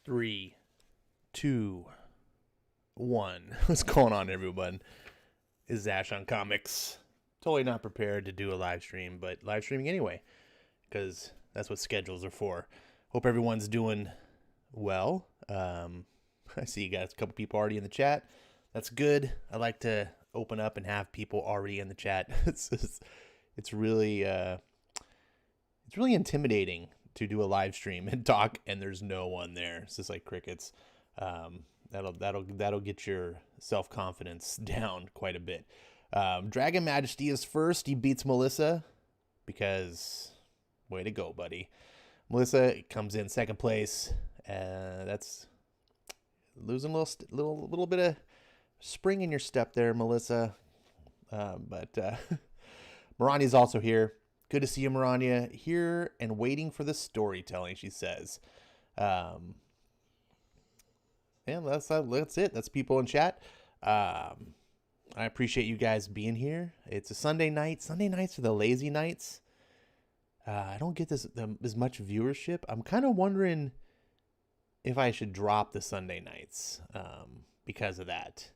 3, 2, 1. What's going on, everyone? This is Ash on Comics. Totally not prepared to do a live stream, but live streaming anyway, because that's what schedules are for. Hope everyone's doing well. I see you guys, a couple people already in the chat. That's good. I like to open up and have people already in the chat. It's really intimidating to do a live stream and talk and there's no one there. It's just like crickets. That'll get your self-confidence down quite a bit. Dragon Majesty is first. He beats Melissa because way to go, buddy. Melissa comes in second place. That's losing a little bit of spring in your step there, Melissa. But Marania's also here. Good to see you, Marania. Here and waiting for the storytelling, she says. Yeah, that's it. That's people in chat. I appreciate you guys being here. It's a Sunday night. Sunday nights are the lazy nights. I don't get as much viewership. I'm kind of wondering if I should drop the Sunday nights because of that.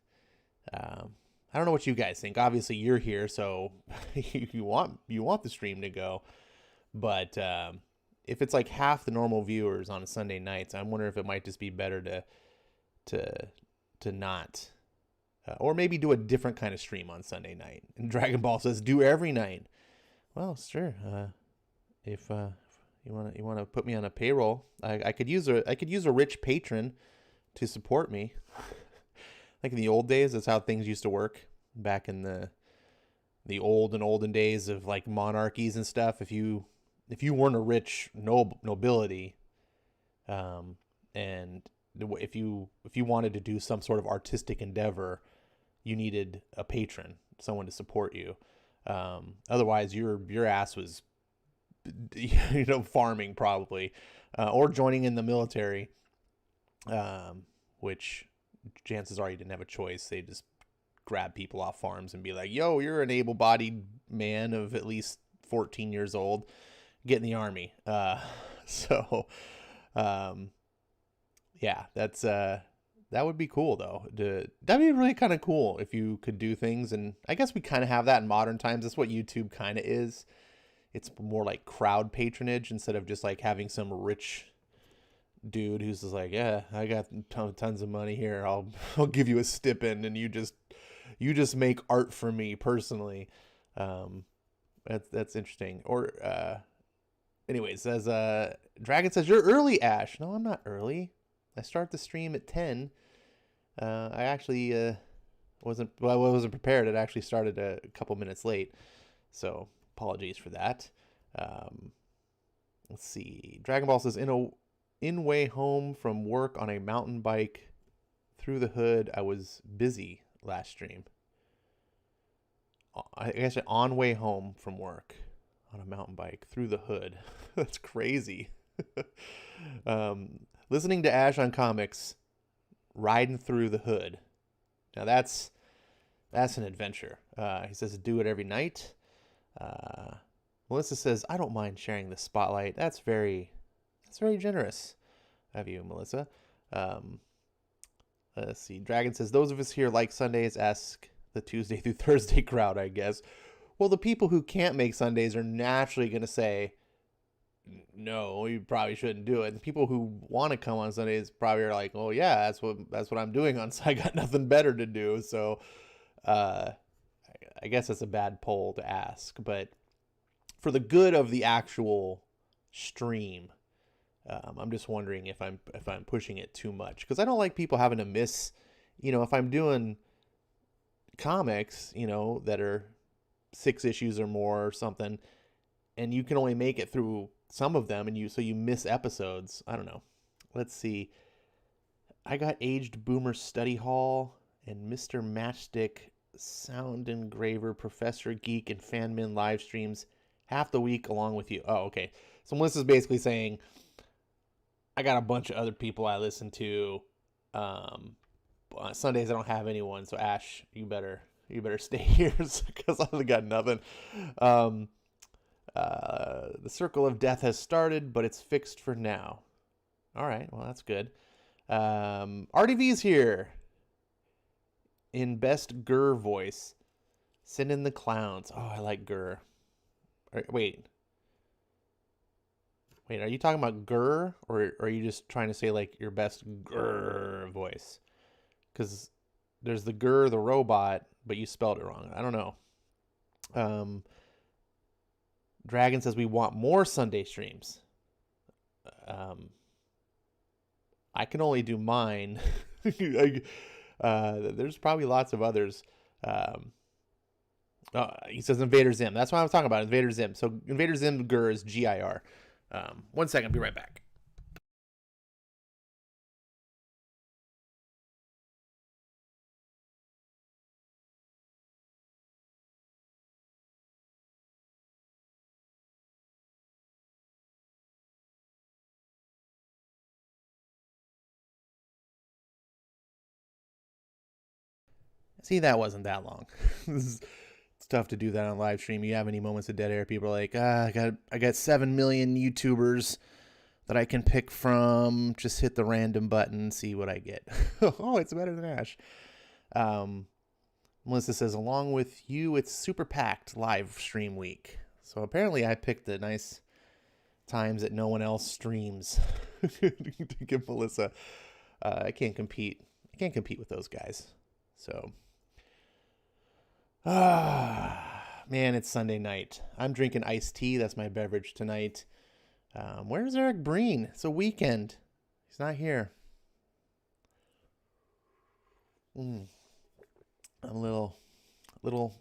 I don't know what you guys think. Obviously, you're here, so you want the stream to go. But if it's like half the normal viewers on Sunday nights, I'm wondering if it might just be better to not, or maybe do a different kind of stream on Sunday night. And Dragon Ball says do every night. Well, sure. If you want to put me on a payroll, I could use a rich patron to support me. Like in the old days, that's how things used to work back in the olden days of like monarchies and stuff. If you weren't a rich nobility, and if you wanted to do some sort of artistic endeavor, you needed a patron, someone to support you. Otherwise, your ass was farming probably, or joining in the military, which chances are you didn't have a choice. They just grab people off farms and be like, yo, you're an able-bodied man of at least 14 years old, get in the army. Yeah, that's that would be cool though. That'd be really kind of cool if you could do things. And I guess we kind of have that in modern times. That's what YouTube kind of is. It's more like crowd patronage instead of just like having some rich dude who's just like, yeah, I got tons of money here. I'll give you a stipend and you just make art for me personally. That's interesting. Or anyways, as Dragon says, you're early, Ash. No, I'm not early. I start the stream at 10. I actually wasn't prepared. It actually started a couple minutes late. So apologies for that. Let's see. Dragon Ball says, in way home from work on a mountain bike through the hood. I was busy last stream. I guess on way home from work on a mountain bike through the hood. That's crazy. Listening to Ash on Comics, riding through the hood. Now that's an adventure. He says do it every night. Melissa says, I don't mind sharing the spotlight. That's very generous of you, Melissa. Let's see. Dragon says, those of us here like Sundays, ask the Tuesday through Thursday crowd, I guess. Well, the people who can't make Sundays are naturally going to say, no, you probably shouldn't do it. The people who want to come on Sundays probably are like, oh yeah, that's what I'm doing on Sunday. I got nothing better to do. So, I guess that's a bad poll to ask, but for the good of the actual stream, I'm just wondering if I'm pushing it too much, because I don't like people having to miss, if I'm doing comics, that are 6 issues or more or something, and you can only make it through some of them, and so you miss episodes. I don't know. Let's see. I got Aged Boomer Study Hall and Mr. Matchstick Sound Engraver, Professor Geek, and Fanmin live streams half the week along with you. Oh, okay. So Melissa's basically saying, I got a bunch of other people I listen to. On Sundays I don't have anyone, so Ash, you better stay here because I've got nothing. The circle of death has started, but it's fixed for now. All right, well, that's good. RDV's here in best Gurr voice. Send in the clowns. Oh, I like Gurr. Wait, are you talking about Gurr, or are you just trying to say like your best Gurr voice? Because there's the Gurr, the robot, but you spelled it wrong. I don't know. Dragon says we want more Sunday streams. I can only do mine. There's probably lots of others. He says Invader Zim. That's what I was talking about. Invader Zim. So Invader Zim Gurr is GIR. 1 second. I'll be right back. See, that wasn't that long. It's tough to do that on live stream. You have any moments of dead air, people are like, I got 7 million YouTubers that I can pick from. Just hit the random button, see what I get. Oh, it's better than Ash. Melissa says, along with you, it's super packed live stream week. So apparently I picked the nice times that no one else streams to give Melissa. I can't compete with those guys. So, man, it's Sunday night. I'm drinking iced tea. That's my beverage tonight. Where's Eric Breen? It's a weekend. He's not here. I'm a little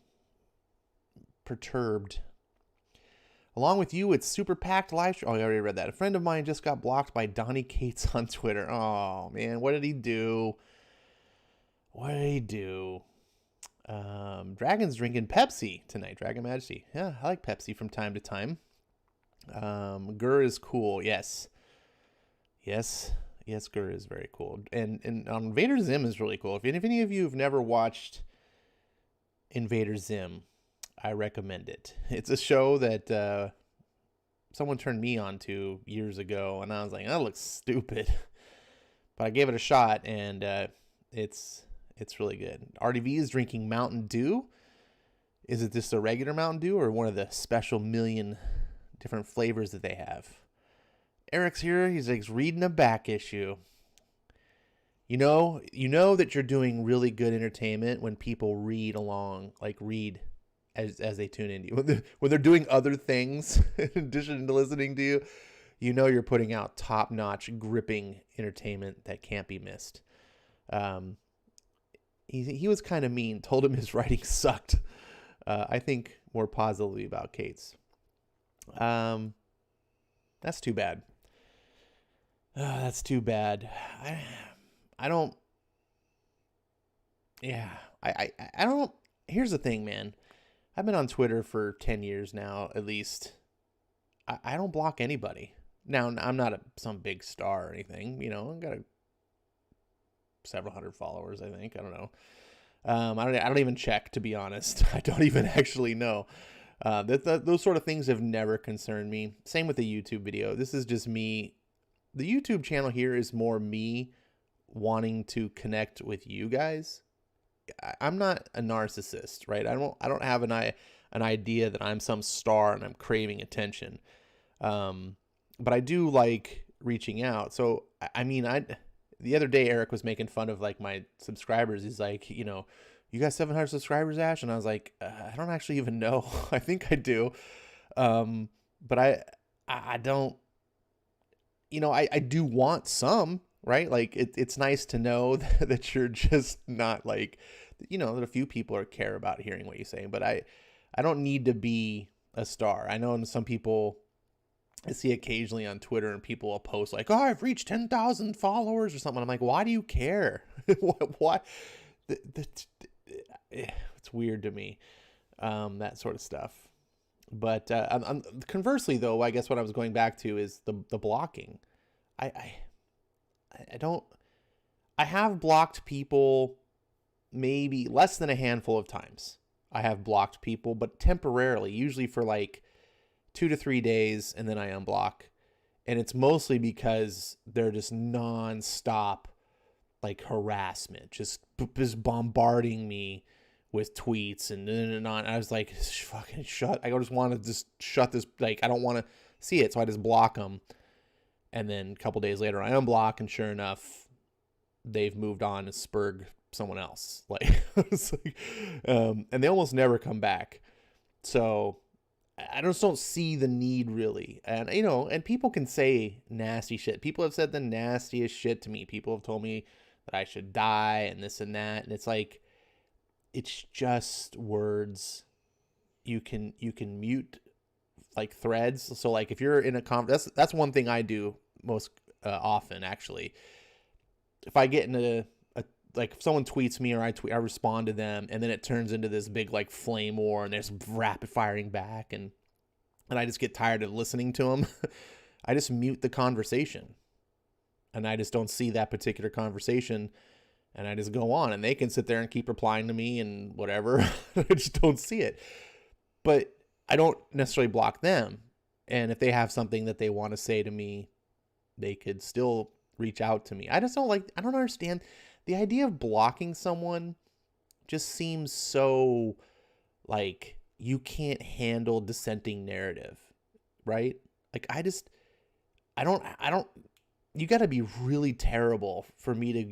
perturbed. Along with you, it's super packed live stream. Oh, I already read that. A friend of mine just got blocked by Donnie Cates on Twitter. Oh, man, what did he do? Dragon's drinking Pepsi tonight. Dragon Majesty. Yeah, I like Pepsi from time to time. Gurr is cool. Yes, Gurr is very cool. And Invader Zim is really cool. If any of you have never watched Invader Zim, I recommend it. It's a show that someone turned me on to years ago, and I was like, that looks stupid. But I gave it a shot, and it's really good. RDV is drinking Mountain Dew. Is it just a regular Mountain Dew or one of the special million different flavors that they have? Eric's here. He's like reading a back issue. You know that you're doing really good entertainment when people read along, like read as they tune into you. When they're doing other things in addition to listening to you, you know you're putting out top-notch, gripping entertainment that can't be missed. He was kind of mean, told him his writing sucked. I think more positively about Cates. That's too bad. That's too bad. I don't. Yeah, I don't. Here's the thing, man. I've been on Twitter for 10 years now, at least. I don't block anybody. Now, I'm not some big star or anything. You know, I've got several hundred followers, I think. I don't know. I don't even check, to be honest. I don't even actually know. Those sort of things have never concerned me. Same with the YouTube video. This is just me. The YouTube channel here is more me wanting to connect with you guys. I'm not a narcissist, right? I don't have an idea that I'm some star and I'm craving attention. But I do like reaching out. So, I mean, the other day, Eric was making fun of like my subscribers. He's like, you got 700 subscribers, Ash? And I was like, I don't actually even know. I think I do. But I don't, I do want some, right? Like it's nice to know that you're just not like, that a few people care about hearing what you say, but I don't need to be a star. I know some people I see occasionally on Twitter and people will post like, oh, I've reached 10,000 followers or something. I'm like, why do you care? Why? It's weird to me, that sort of stuff. But conversely, though, I guess what I was going back to is the blocking. I have blocked people maybe less than a handful of times. I have blocked people, but temporarily, usually for like 2 to 3 days, and then I unblock. And it's mostly because they're just non-stop like harassment, just bombarding me with tweets and on. I was like, fucking shut. I just want to just shut this. Like, I don't want to see it. So I just block them. And then a couple days later, I unblock, and sure enough, they've moved on to Spurg someone else. Like, it's like and they almost never come back. So I just don't see the need really. And, you know, and people can say nasty shit. People have said the nastiest shit to me. People have told me that I should die and this and that. And it's like, it's just words. You can mute like threads. So like if you're in a that's one thing I do most often, actually. If I get in like if someone tweets me or I respond to them, and then it turns into this big like flame war and there's rapid firing back, and I just get tired of listening to them, I just mute the conversation, and I just don't see that particular conversation, and I just go on, and they can sit there and keep replying to me and whatever. I just don't see it. But I don't necessarily block them. And if they have something that they want to say to me, they could still reach out to me. I don't understand. The idea of blocking someone just seems so like you can't handle dissenting narrative, right? Like I don't, you got to be really terrible for me to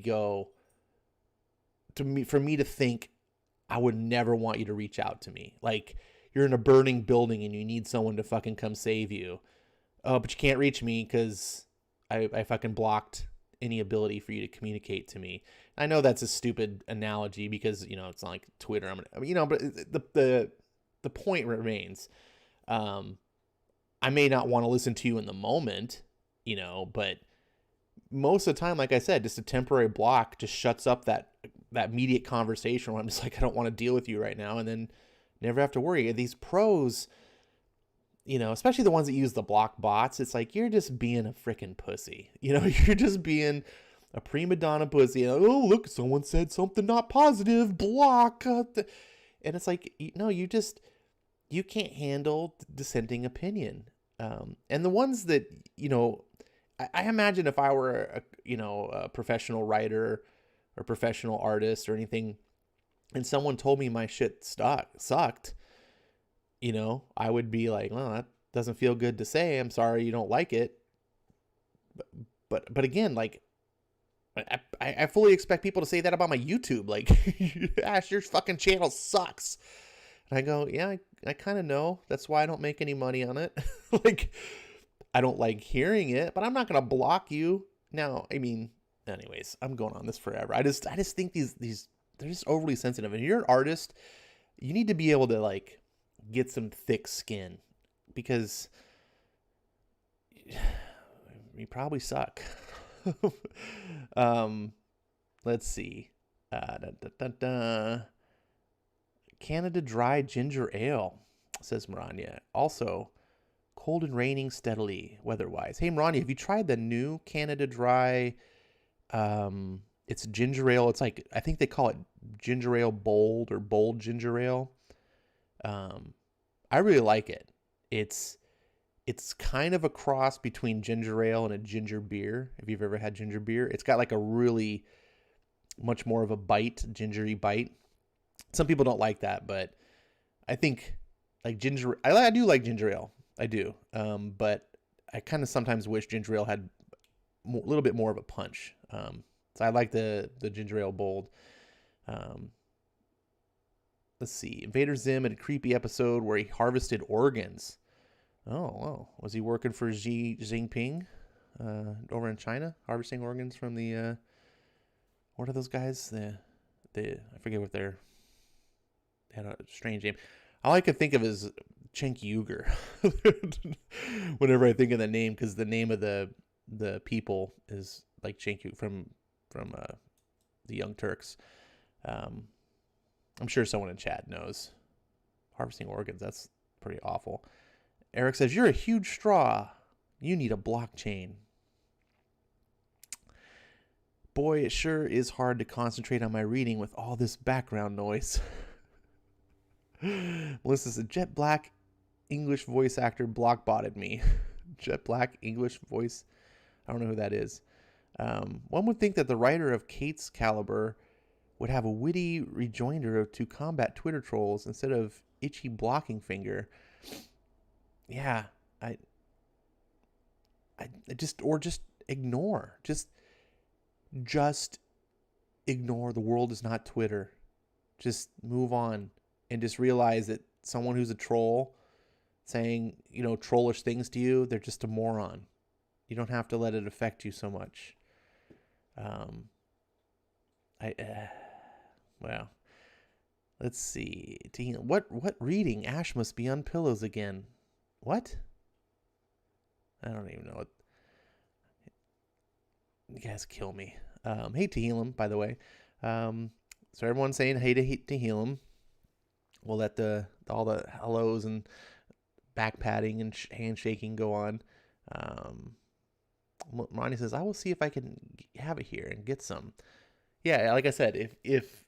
think I would never want you to reach out to me. Like you're in a burning building and you need someone to fucking come save you. Oh, but you can't reach me because I fucking blocked any ability for you to communicate to me. I know that's a stupid analogy because, you know, it's not like Twitter. But the point remains. I may not want to listen to you in the moment, you know, but most of the time, like I said, just a temporary block just shuts up that immediate conversation where I'm just like, I don't want to deal with you right now. And then never have to worry. These pros, you know, especially the ones that use the block bots, it's like, you're just being a freaking pussy. You know, you're just being a prima donna pussy. Oh, look, someone said something not positive, block. And it's like, no, you can't handle dissenting opinion. And the ones that, you know, I imagine if I were a professional writer or professional artist or anything, and someone told me my shit sucked, you know, I would be like, well, that doesn't feel good to say. I'm sorry you don't like it. But again, like, I fully expect people to say that about my YouTube. Like, Ash, your fucking channel sucks. And I go, yeah, I kind of know. That's why I don't make any money on it. Like, I don't like hearing it, but I'm not going to block you. Now, I mean, anyways, I'm going on this forever. I just think these they're just overly sensitive. And if you're an artist, you need to be able to like get some thick skin, because you probably suck. Let's see. Canada Dry Ginger Ale, says Maranya. Also, cold and raining steadily weather-wise. Hey, Maranya, have you tried the new Canada Dry? It's ginger ale. It's like, I think they call it ginger ale bold or bold ginger ale. I really like it. It's kind of a cross between ginger ale and a ginger beer. If you've ever had ginger beer, it's got like a really much more of a bite, gingery bite. Some people don't like that, but I think like I do like ginger ale. I do. But I kind of sometimes wish ginger ale had a little bit more of a punch. So I like the ginger ale bold. Let's see. Invader Zim had a creepy episode where he harvested organs. Oh, was he working for Xi Jinping over in China, harvesting organs from the what are those guys? I forget what they had a strange name. All I could think of is Cenk Uygur. Whenever I think of the name, because the name of the people is like Cenk Uygur from the Young Turks. I'm sure someone in chat knows. Harvesting organs, that's pretty awful. Eric says, you're a huge straw. You need a blockchain. Boy, it sure is hard to concentrate on my reading with all this background noise. Melissa says, Jet Black English voice actor blockbotted me. Jet Black English voice. I don't know who that is. One would think that the writer of Kate's caliber would have a witty rejoinder to combat Twitter trolls instead of itchy blocking finger. Yeah, I just ignore. Just ignore. The world is not Twitter. Just move on and just realize that someone who's a troll saying, trollish things to you, they're just a moron. You don't have to let it affect you so much. Well, let's see. What reading? Ash must be on pillows again. What? I don't even know what. You guys kill me. Hey, Tehillim, by the way. So everyone's saying hey to Tehillim. We'll let all the hellos and back patting and handshaking go on. Ronnie says, I will see if I can have it here and get some. Yeah, like I said, if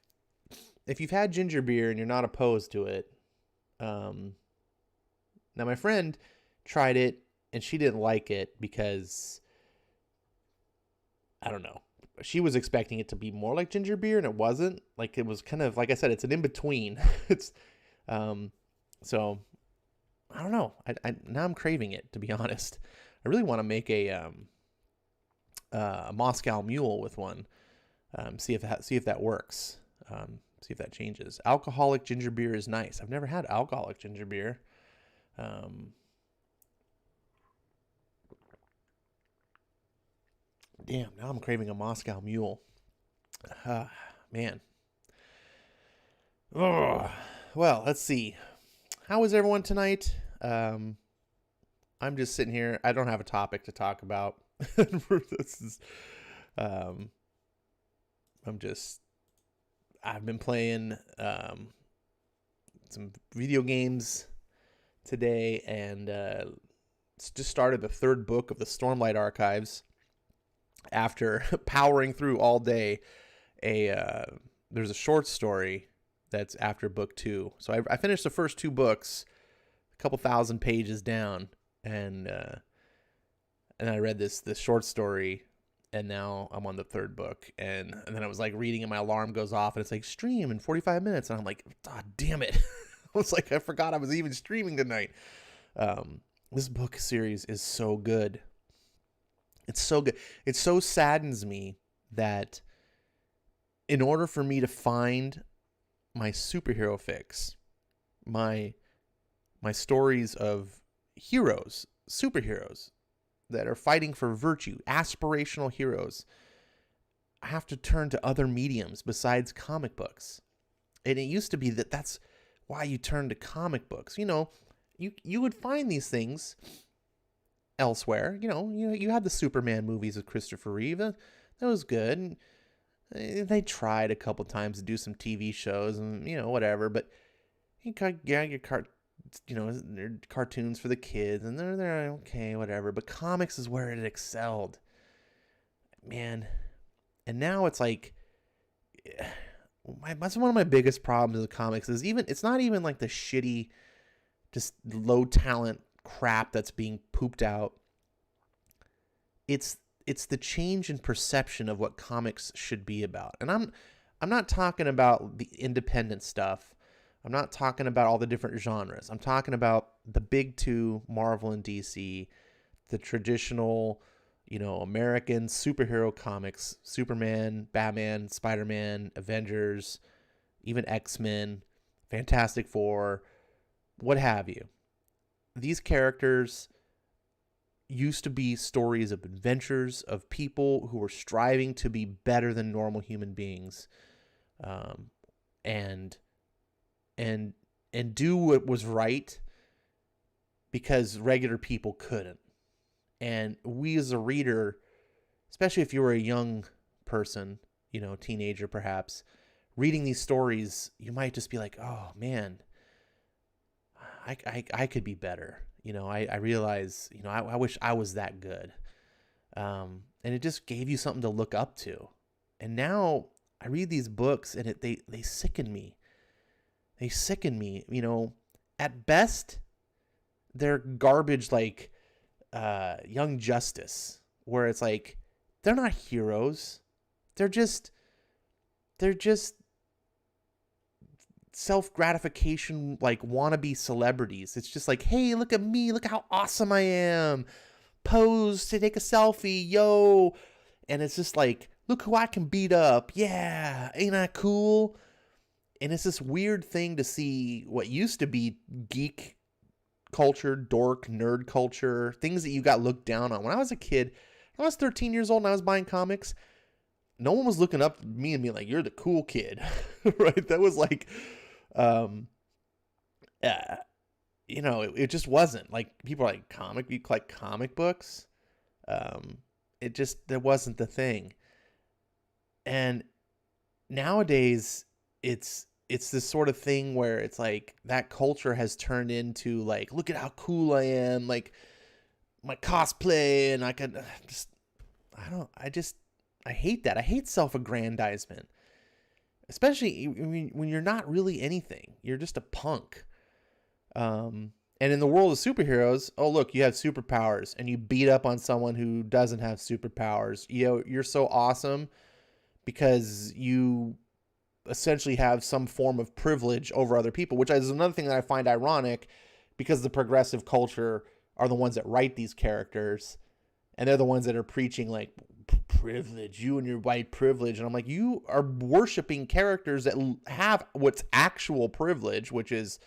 you've had ginger beer and you're not opposed to it, now my friend tried it and she didn't like it because, I don't know, she was expecting it to be more like ginger beer and it wasn't. Like, it was kind of, like I said, it's an in-between. It's, so, I don't know. Now I'm craving it, to be honest. I really want to make a Moscow Mule with one. See if that works. See if that changes. Alcoholic ginger beer is nice. I've never had alcoholic ginger beer. Damn, now I'm craving a Moscow Mule. Man. Oh, well, let's see. How was everyone tonight? I'm just sitting here. I don't have a topic to talk about. I've been playing some video games today and just started the third book of the Stormlight Archives after powering through all day. There's a short story that's after book 2. So I finished the first 2 books, a couple thousand pages down, and I read this short story, and now I'm on the third book, and then I was like reading and my alarm goes off and it's like stream in 45 minutes, and I'm like, oh, damn it. I was like, I forgot I was even streaming tonight. This book series is so good. It's so good. It so saddens me that in order for me to find my superhero fix, my stories of heroes, superheroes that are fighting for virtue, aspirational heroes, I have to turn to other mediums besides comic books. And it used to be that's why you turn to comic books. You would find these things elsewhere. You had the Superman movies with Christopher Reeve. That was good. They tried a couple times to do some TV shows and, whatever. But you got your they're cartoons for the kids and they're okay, whatever. But comics is where it excelled. Man. And now it's like, that's one of my biggest problems with comics is it's not even like the shitty, just low talent crap that's being pooped out. It's the change in perception of what comics should be about. And I'm not talking about the independent stuff. I'm not talking about all the different genres. I'm talking about the big 2, Marvel and DC, the traditional, American superhero comics, Superman, Batman, Spider-Man, Avengers, even X-Men, Fantastic Four, what have you. These characters used to be stories of adventures of people who were striving to be better than normal human beings, and do what was right because regular people couldn't. And we as a reader, especially if you were a young person, teenager perhaps, reading these stories, you might just be like, oh man, I could be better. I realize, I wish I was that good. And it just gave you something to look up to. And now I read these books and they sicken me. They sicken me. At best, they're garbage like Young Justice, where it's like they're not heroes. They're just self-gratification, like wannabe celebrities. It's just like, hey, look at me, look how awesome I am. Pose to take a selfie, yo. And it's just like, look who I can beat up. Yeah, ain't I cool? And it's this weird thing to see what used to be geek culture, dork, nerd culture, things that you got looked down on. When I was a kid, I was 13 years old and I was buying comics. No one was looking up at me and being like, you're the cool kid, right? That was like, you know, it just wasn't. Like, people are like, you like comic books? That wasn't the thing. And nowadays, it's this sort of thing where it's like that culture has turned into like, look at how cool I am, like my cosplay, and I hate that. I hate self-aggrandizement, especially when you're not really anything. You're just a punk. And in the world of superheroes, oh, look, you have superpowers and you beat up on someone who doesn't have superpowers. You know, you're so awesome because you essentially have some form of privilege over other people, which is another thing that I find ironic, because the progressive culture are the ones that write these characters, and they're the ones that are preaching like privilege, you and your white privilege. And I'm like, you are worshiping characters that have what's actual privilege, which is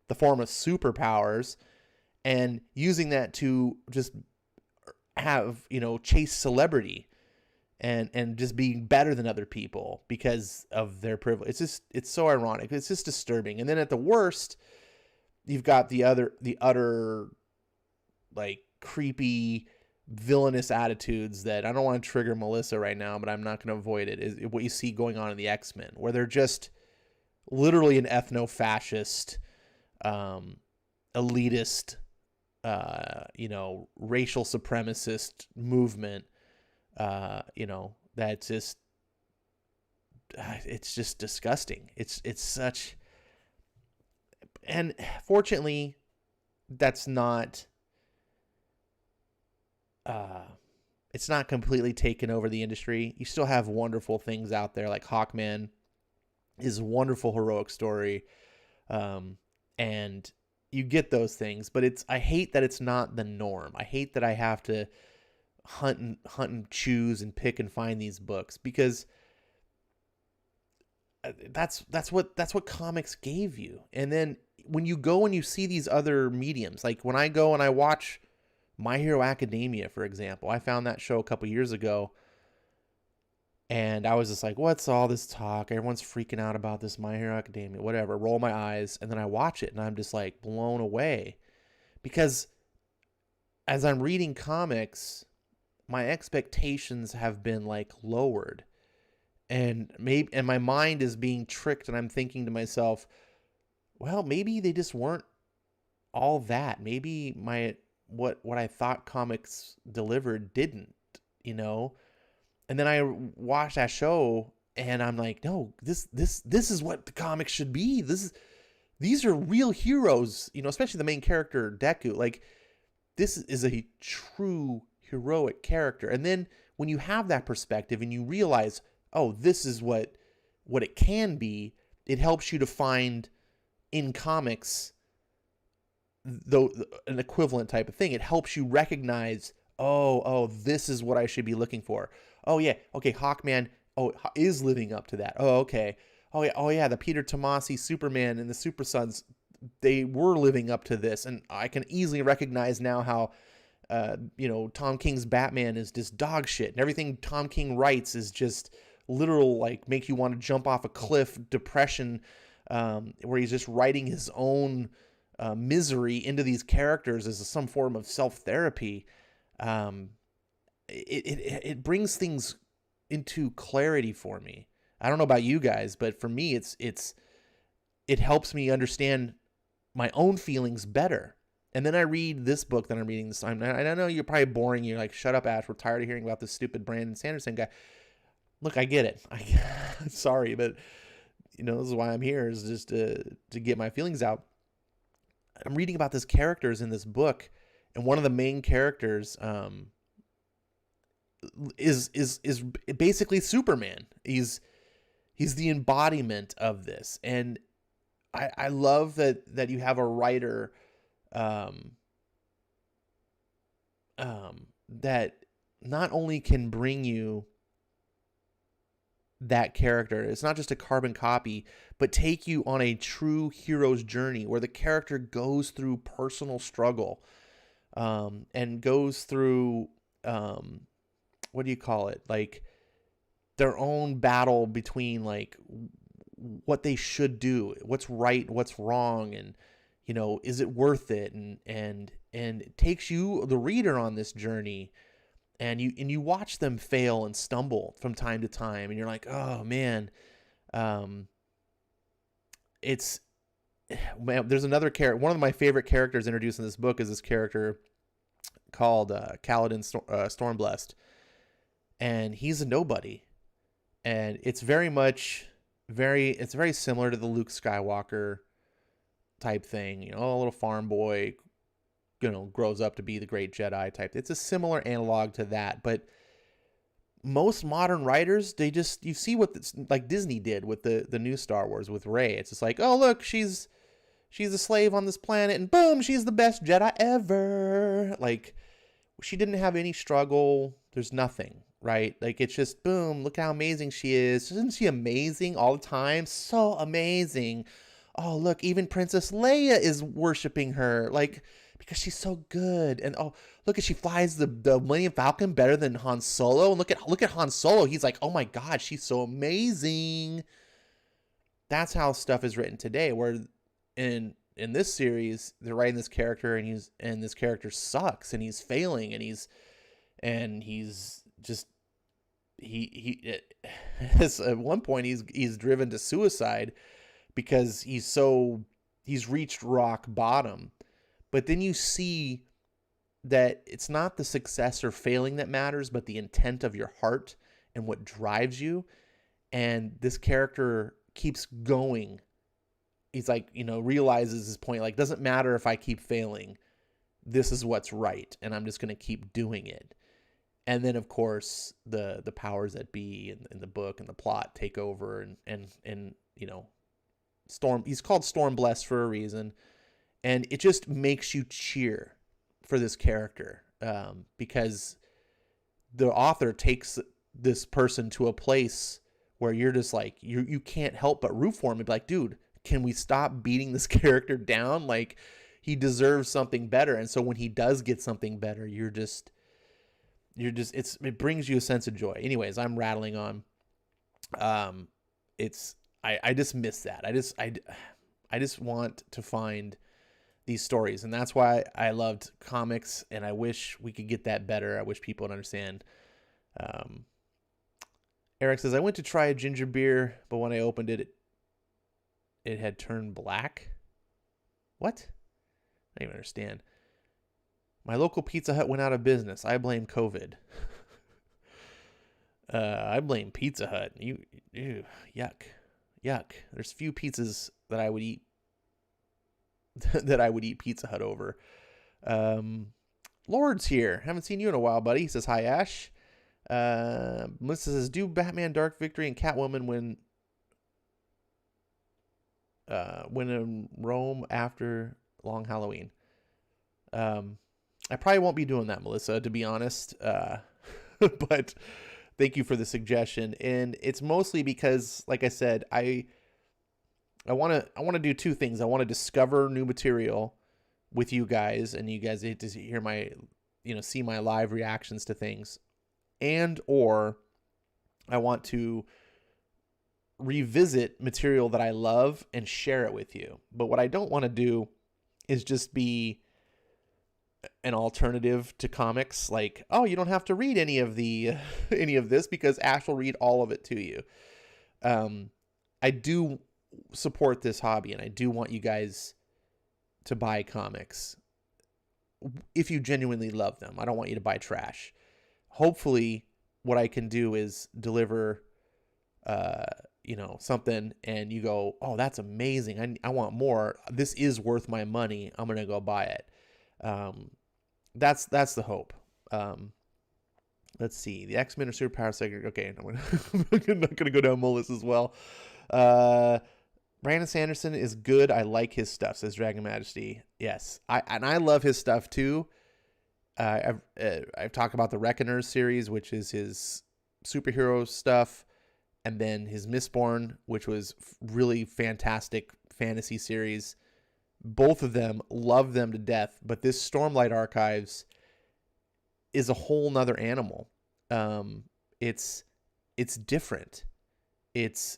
the form of superpowers, and using that to just have, you know, chase celebrity and just being better than other people because of their privilege. It's so ironic. It's just disturbing. And then at the worst, you've got the utter like creepy, villainous attitudes that I don't want to trigger Melissa right now, but I'm not going to avoid it, is what you see going on in the X-Men, where they're just literally an ethno-fascist, elitist, you know, racial supremacist movement, you know, that's just, it's just disgusting. It's such, and fortunately that's not, it's not completely taken over the industry. You still have wonderful things out there, like Hawkman is a wonderful heroic story. And you get those things, but I hate that it's not the norm. I hate that I have to hunt and choose and pick and find these books, because that's what comics gave you. And then when you go and you see these other mediums, like when I go and I watch My Hero Academia, for example, I found that show a couple years ago, and I was just like, what's all this talk? Everyone's freaking out about this My Hero Academia, whatever. Roll my eyes, and then I watch it, and I'm just like blown away, because as I'm reading comics, my expectations have been like lowered, and my mind is being tricked, and I'm thinking to myself, well, maybe they just weren't all that. Maybe what I thought comics delivered didn't, you know. And then I watched that show, and I'm like, no, this is what the comics should be. These are real heroes, you know, especially the main character, Deku. Like, this is a true heroic character. And then when you have that perspective and you realize, oh, this is what it can be, it helps you to find in comics though an equivalent type of thing. It helps you recognize, oh, this is what I should be looking for. Oh yeah, okay, Hawkman, is living up to that. Oh, okay. Oh yeah, the Peter Tomasi Superman and the Super Sons, they were living up to this, and I can easily recognize now how you know, Tom King's Batman is just dog shit, and everything Tom King writes is just literal, like, make you want to jump off a cliff depression, where he's just writing his own misery into these characters as some form of self-therapy. It brings things into clarity for me. I don't know about you guys, but for me, it helps me understand my own feelings better. And then I read this book that I'm reading this time. And I know you're probably boring. You're like, shut up, Ash. We're tired of hearing about this stupid Brandon Sanderson guy. Look, I get it. Sorry, but you know, this is why I'm here, is just to get my feelings out. I'm reading about this characters in this book, and one of the main characters, is basically Superman. He's the embodiment of this. And I love that you have a writer that not only can bring you that character, it's not just a carbon copy, but take you on a true hero's journey where the character goes through personal struggle, and goes through, what do you call it? Like their own battle between like what they should do, what's right, what's wrong, and is it worth it? And it takes you, the reader, on this journey, and you watch them fail and stumble from time to time, and you're like, oh man. There's another character. One of my favorite characters introduced in this book is this character called Caledon Stormblast, and he's a nobody, and it's very similar to the Luke Skywalker type thing. A little farm boy, grows up to be the great Jedi type. It's a similar analog to that, but most modern writers, you see what like Disney did with the new Star Wars with Rey. It's just like, oh look, she's a slave on this planet, and boom, she's the best Jedi ever. Like, she didn't have any struggle. There's nothing, right? Like, it's just boom, look how amazing she is. Isn't she amazing all the time? So amazing. Oh look, even Princess Leia is worshiping her, like, because she's so good. And oh, look, she flies the Millennium Falcon better than Han Solo. And look at Han Solo. He's like, oh my God, she's so amazing. That's how stuff is written today. Where in this series, they're writing this character, and this character sucks, and he's failing, and he's just at one point he's driven to suicide because he's reached rock bottom. But then you see that it's not the success or failing that matters, but the intent of your heart and what drives you. And this character keeps going. He's like, realizes his point, like, doesn't matter if I keep failing. This is what's right, and I'm just going to keep doing it. And then, of course, the powers that be in the book and the plot take over, and he's called Stormblast for a reason. And it just makes you cheer for this character, because the author takes this person to a place where you're just like, you can't help but root for him and be like, dude, can we stop beating this character down? Like, he deserves something better. And so when he does get something better, it brings you a sense of joy. Anyways, I'm rattling on. I just miss that. I just want to find these stories, and that's why I loved comics, and I wish we could get that better. I wish people would understand. Eric says, I went to try a ginger beer, but when I opened it, it had turned black. What? I don't even understand. My local Pizza Hut went out of business. I blame COVID. I blame Pizza Hut. Ew, yuck. There's few pizzas that I would eat Pizza Hut over. Lord's here. Haven't seen you in a while, buddy. He says, hi, Ash. Melissa says, do Batman Dark Victory and Catwoman when in Rome after Long Halloween. I probably won't be doing that, Melissa, to be honest. But thank you for the suggestion. And it's mostly because, like I said, I want to do two things. I want to discover new material with you guys, and you guys get to hear my, see my live reactions to things, or I want to revisit material that I love and share it with you. But what I don't want to do is just be an alternative to comics. Like, oh, you don't have to read any of this because Ash will read all of it to you. I do support this hobby, and I do want you guys to buy comics if you genuinely love them. I don't want you to buy trash. Hopefully what I can do is deliver something and you go, oh, that's amazing, I want more, this is worth my money, I'm gonna go buy it. That's the hope. Let's see. The X-Men are superpower segment. Okay, I'm not gonna go down Mullis as well. Uh, Brandon Sanderson is good. I like his stuff, says Dragon Majesty. Yes, I love his stuff too. I've talked about the Reckoners series, which is his superhero stuff, and then his Mistborn, which was really fantastic fantasy series. Both of them, love them to death, but this Stormlight Archives is a whole nother animal. It's different. It's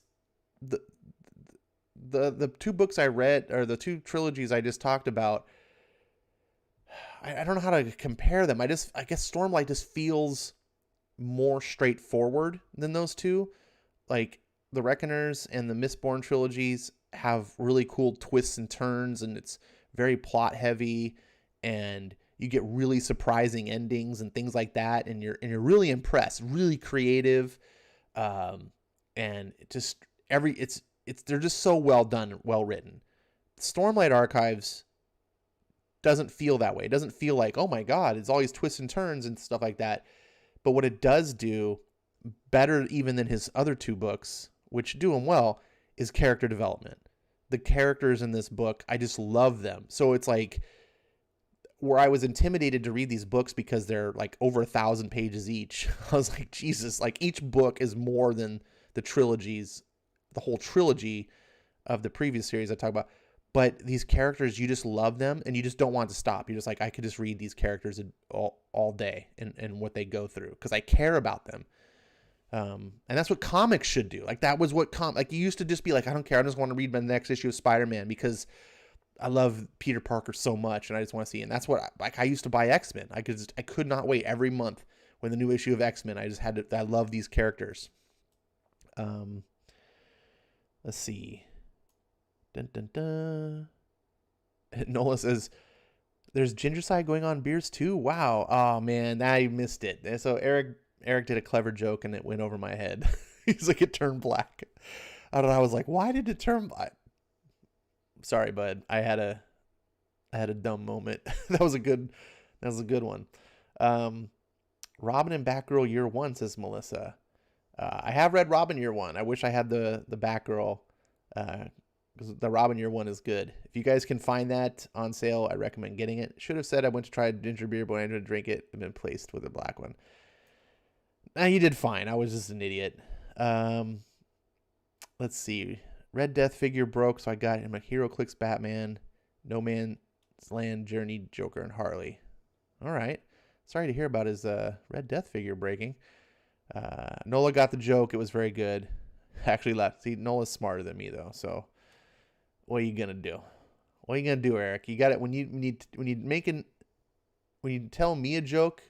the two books I read, or the two trilogies I just talked about. I don't know how to compare them. I guess Stormlight just feels more straightforward than those two. Like the Reckoners and the Mistborn trilogies have really cool twists and turns, and it's very plot heavy, and you get really surprising endings and things like that, and you're really impressed, really creative, and just they're just so well done, well written. Stormlight Archives doesn't feel that way. It doesn't feel like, oh my God, it's all these twists and turns and stuff like that. But what it does do better even than his other two books, which do them well, is character development. The characters in this book, I just love them. So it's like where I was intimidated to read these books because they're like over 1,000 pages each. I was like, Jesus, like each book is more than the trilogies, the whole trilogy of the previous series I talked about. But these characters, you just love them and you just don't want to stop. You're just like, I could just read these characters all day and what they go through because I care about them. And that's what comics should do. Like that was what like you used to just be like, I don't care. I just want to read my next issue of Spider-Man because I love Peter Parker so much and I just want to see. And that's what I used to buy X-Men. I could not wait every month when the new issue of X-Men. I just had to. I love these characters. Let's see. Dun, dun, dun. Nola says, there's Gingerside going on beers too? Wow. Oh, man, I missed it. And so Eric did a clever joke and it went over my head. He's like, it turned black. I don't know. I was like, why did it turn black? Sorry, bud. I had a dumb moment. That was a good one. Robin and Batgirl Year 1, says Melissa. I have read Robin Year 1. I wish I had the Batgirl, because the Robin Year 1 is good. If you guys can find that on sale, I recommend getting it. Should have said I went to try ginger beer, but I didn't drink it and been placed with a black one. Nah, you did fine. I was just an idiot. Let's see. Red Death figure broke, so I got him a Hero Clicks Batman, No Man's Land Journey, Joker, and Harley. All right. Sorry to hear about his Red Death figure breaking. Nola got the joke. It was very good. Actually left. See, Nola's smarter than me though. So what are you gonna do? What are you gonna do, Eric? You got it when you tell me a joke,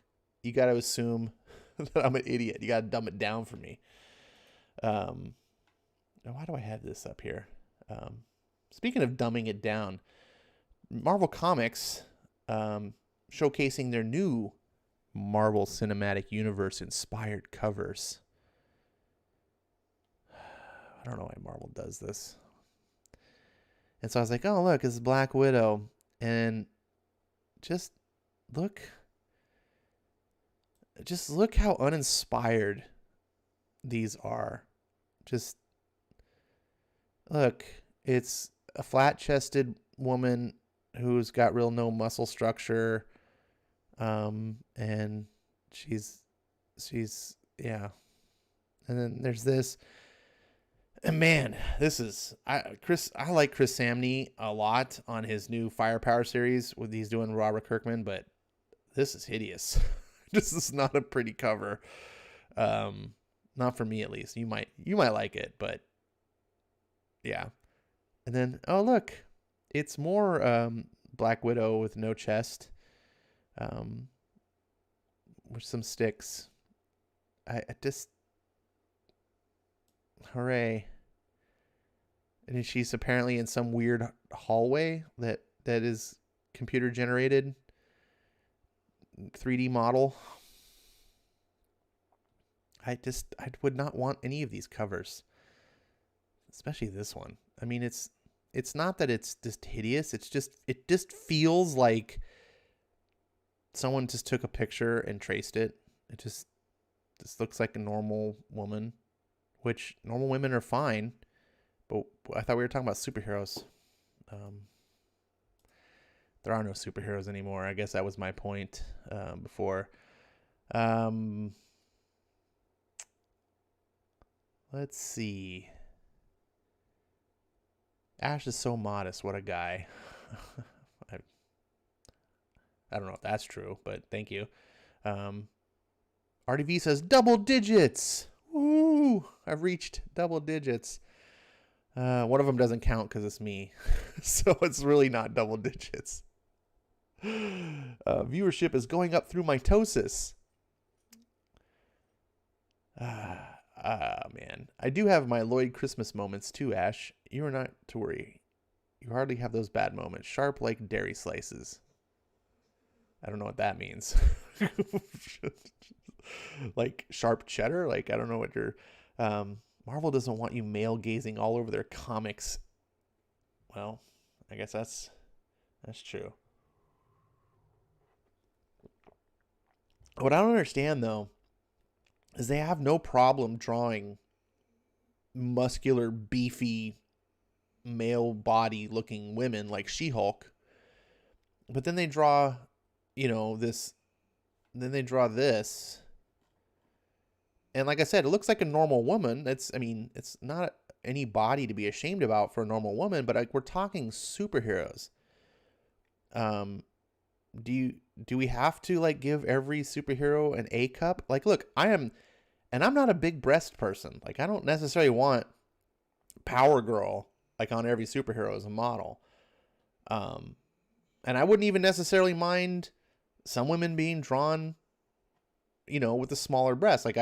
you got to assume that I'm an idiot. You got to dumb it down for me. Why do I have this up here? Speaking of dumbing it down, Marvel Comics showcasing their new Marvel Cinematic Universe inspired covers. I don't know why Marvel does this. And so I was like, oh, look, this is Black Widow. And just look how uninspired these are. Just look, it's a flat-chested woman who's got real no muscle structure. And she's yeah. And then there's this. And man, this is I like Chris Samney a lot on his new Firepower series with he's doing Robert Kirkman, but this is hideous. This is not a pretty cover. Not for me at least. You might like it, but yeah. And then oh look, it's more Black Widow with no chest. With some sticks. I just hooray. And she's apparently in some weird hallway that is computer generated 3D model. I would not want any of these covers, especially this one. I mean, it's not that it's just hideous. It just feels like someone just took a picture and traced it. It just This looks like a normal woman, which normal women are fine. But I thought we were talking about superheroes. There are no superheroes anymore. I guess that was my point before. Let's see. Ash is so modest. What a guy. I don't know if that's true, but thank you. RDV says double digits. Woo! I've reached double digits. One of them doesn't count because it's me. So it's really not double digits. Viewership is going up through mitosis. Man. I do have my Lloyd Christmas moments too, Ash. You are not to worry. You hardly have those bad moments. Sharp like dairy slices. I don't know what that means. Like sharp cheddar? Like, I don't know what you're... Marvel doesn't want you male gazing all over their comics. Well, I guess that's true. What I don't understand, though, is they have no problem drawing muscular, beefy, male body looking women like She-Hulk. But then they draw, this. Then they draw this. And like I said, it looks like a normal woman. It's not any body to be ashamed about for a normal woman, but like, we're talking superheroes. Do we have to like give every superhero an A cup? Like, look, I'm not a big breast person. Like, I don't necessarily want Power Girl like on every superhero as a model. And I wouldn't even necessarily mind some women being drawn, with a smaller breast. Like,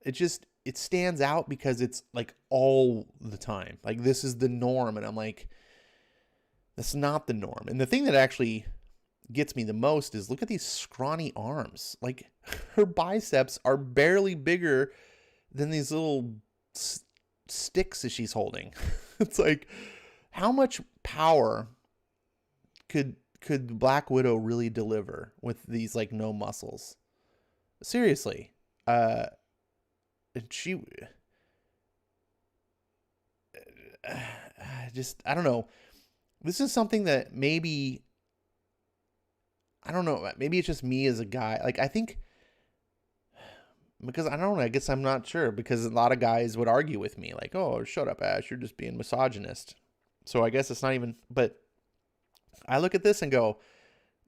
it stands out because it's like all the time. Like, this is the norm. And I'm like, that's not the norm. And the thing that actually gets me the most is look at these scrawny arms. Like, her biceps are barely bigger than these little sticks that she's holding. It's like, how much power could Black Widow really deliver with these like no muscles? Seriously. I don't know. This is something that maybe, I don't know, maybe it's just me as a guy. Like, I think, because I don't know, I guess I'm not sure, because a lot of guys would argue with me, like, oh, shut up, Ash, you're just being misogynist. So I guess it's not even, but I look at this and go,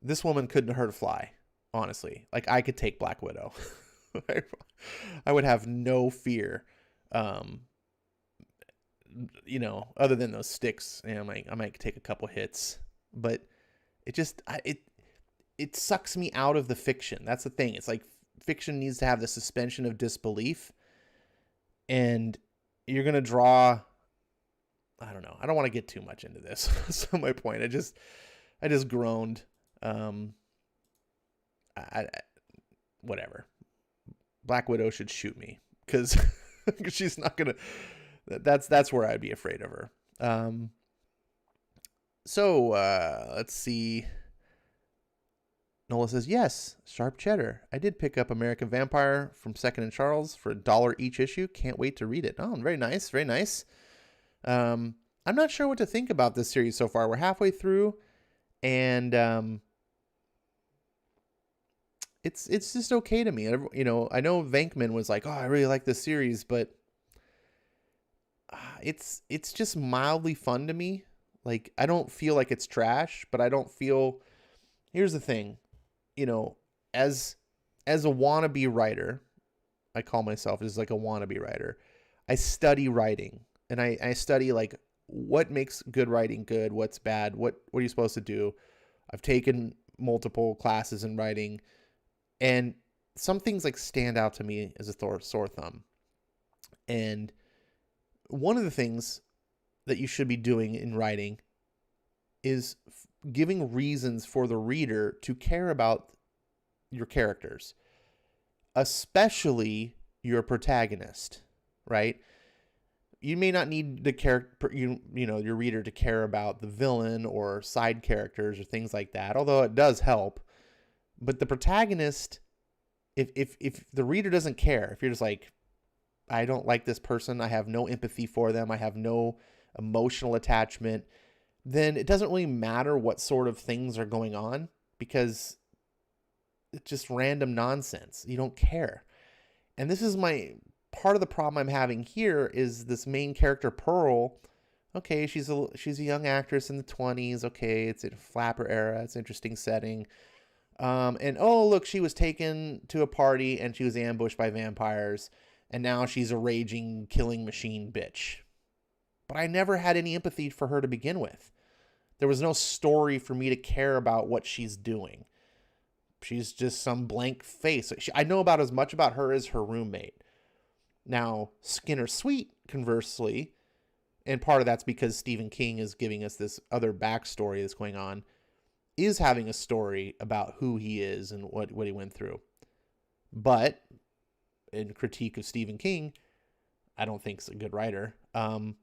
this woman couldn't hurt a fly, honestly. Like, I could take Black Widow. I would have no fear, other than those sticks. I might take a couple hits, but it just, it sucks me out of the fiction. That's the thing. It's like fiction needs to have the suspension of disbelief, and you're going to draw, I don't know. I don't want to get too much into this. That's not my point. I just groaned. Whatever. Black Widow should shoot me because she's not going to, that's where I'd be afraid of her. Let's see. Nola says, yes, sharp cheddar. I did pick up American Vampire from Second and Charles for $1 each issue. Can't wait to read it. Oh, very nice. Very nice. I'm not sure what to think about this series so far. We're halfway through, and it's just okay to me. I know Venkman was like, oh, I really like this series, but it's just mildly fun to me. Like, I don't feel like it's trash, but I don't feel, here's the thing, as a wannabe writer, I call myself as like a wannabe writer. I study writing, and I study like what makes good writing good, what's bad, what are you supposed to do. I've taken multiple classes in writing, and some things like stand out to me as a sore thumb. And one of the things that you should be doing in writing is giving reasons for the reader to care about your characters, especially your protagonist, right? You may not need the character, your reader to care about the villain or side characters or things like that, although it does help. But the protagonist if the reader doesn't care, if you're just like, I don't like this person, I have no empathy for them, I have no emotional attachment, then it doesn't really matter what sort of things are going on, because it's just random nonsense. You don't care. And this is part of the problem I'm having here is this main character, Pearl. Okay, she's a young actress in the 20s. Okay, it's a flapper era. It's an interesting setting. And oh, look, she was taken to a party and she was ambushed by vampires. And now she's a raging, killing machine bitch. But I never had any empathy for her to begin with. There was no story for me to care about what she's doing. She's just some blank face. I know about as much about her as her roommate. Now, Skinner Sweet, conversely, and part of that's because Stephen King is giving us this other backstory that's going on, is having a story about who he is and what he went through. But, in critique of Stephen King, I don't think he's a good writer. I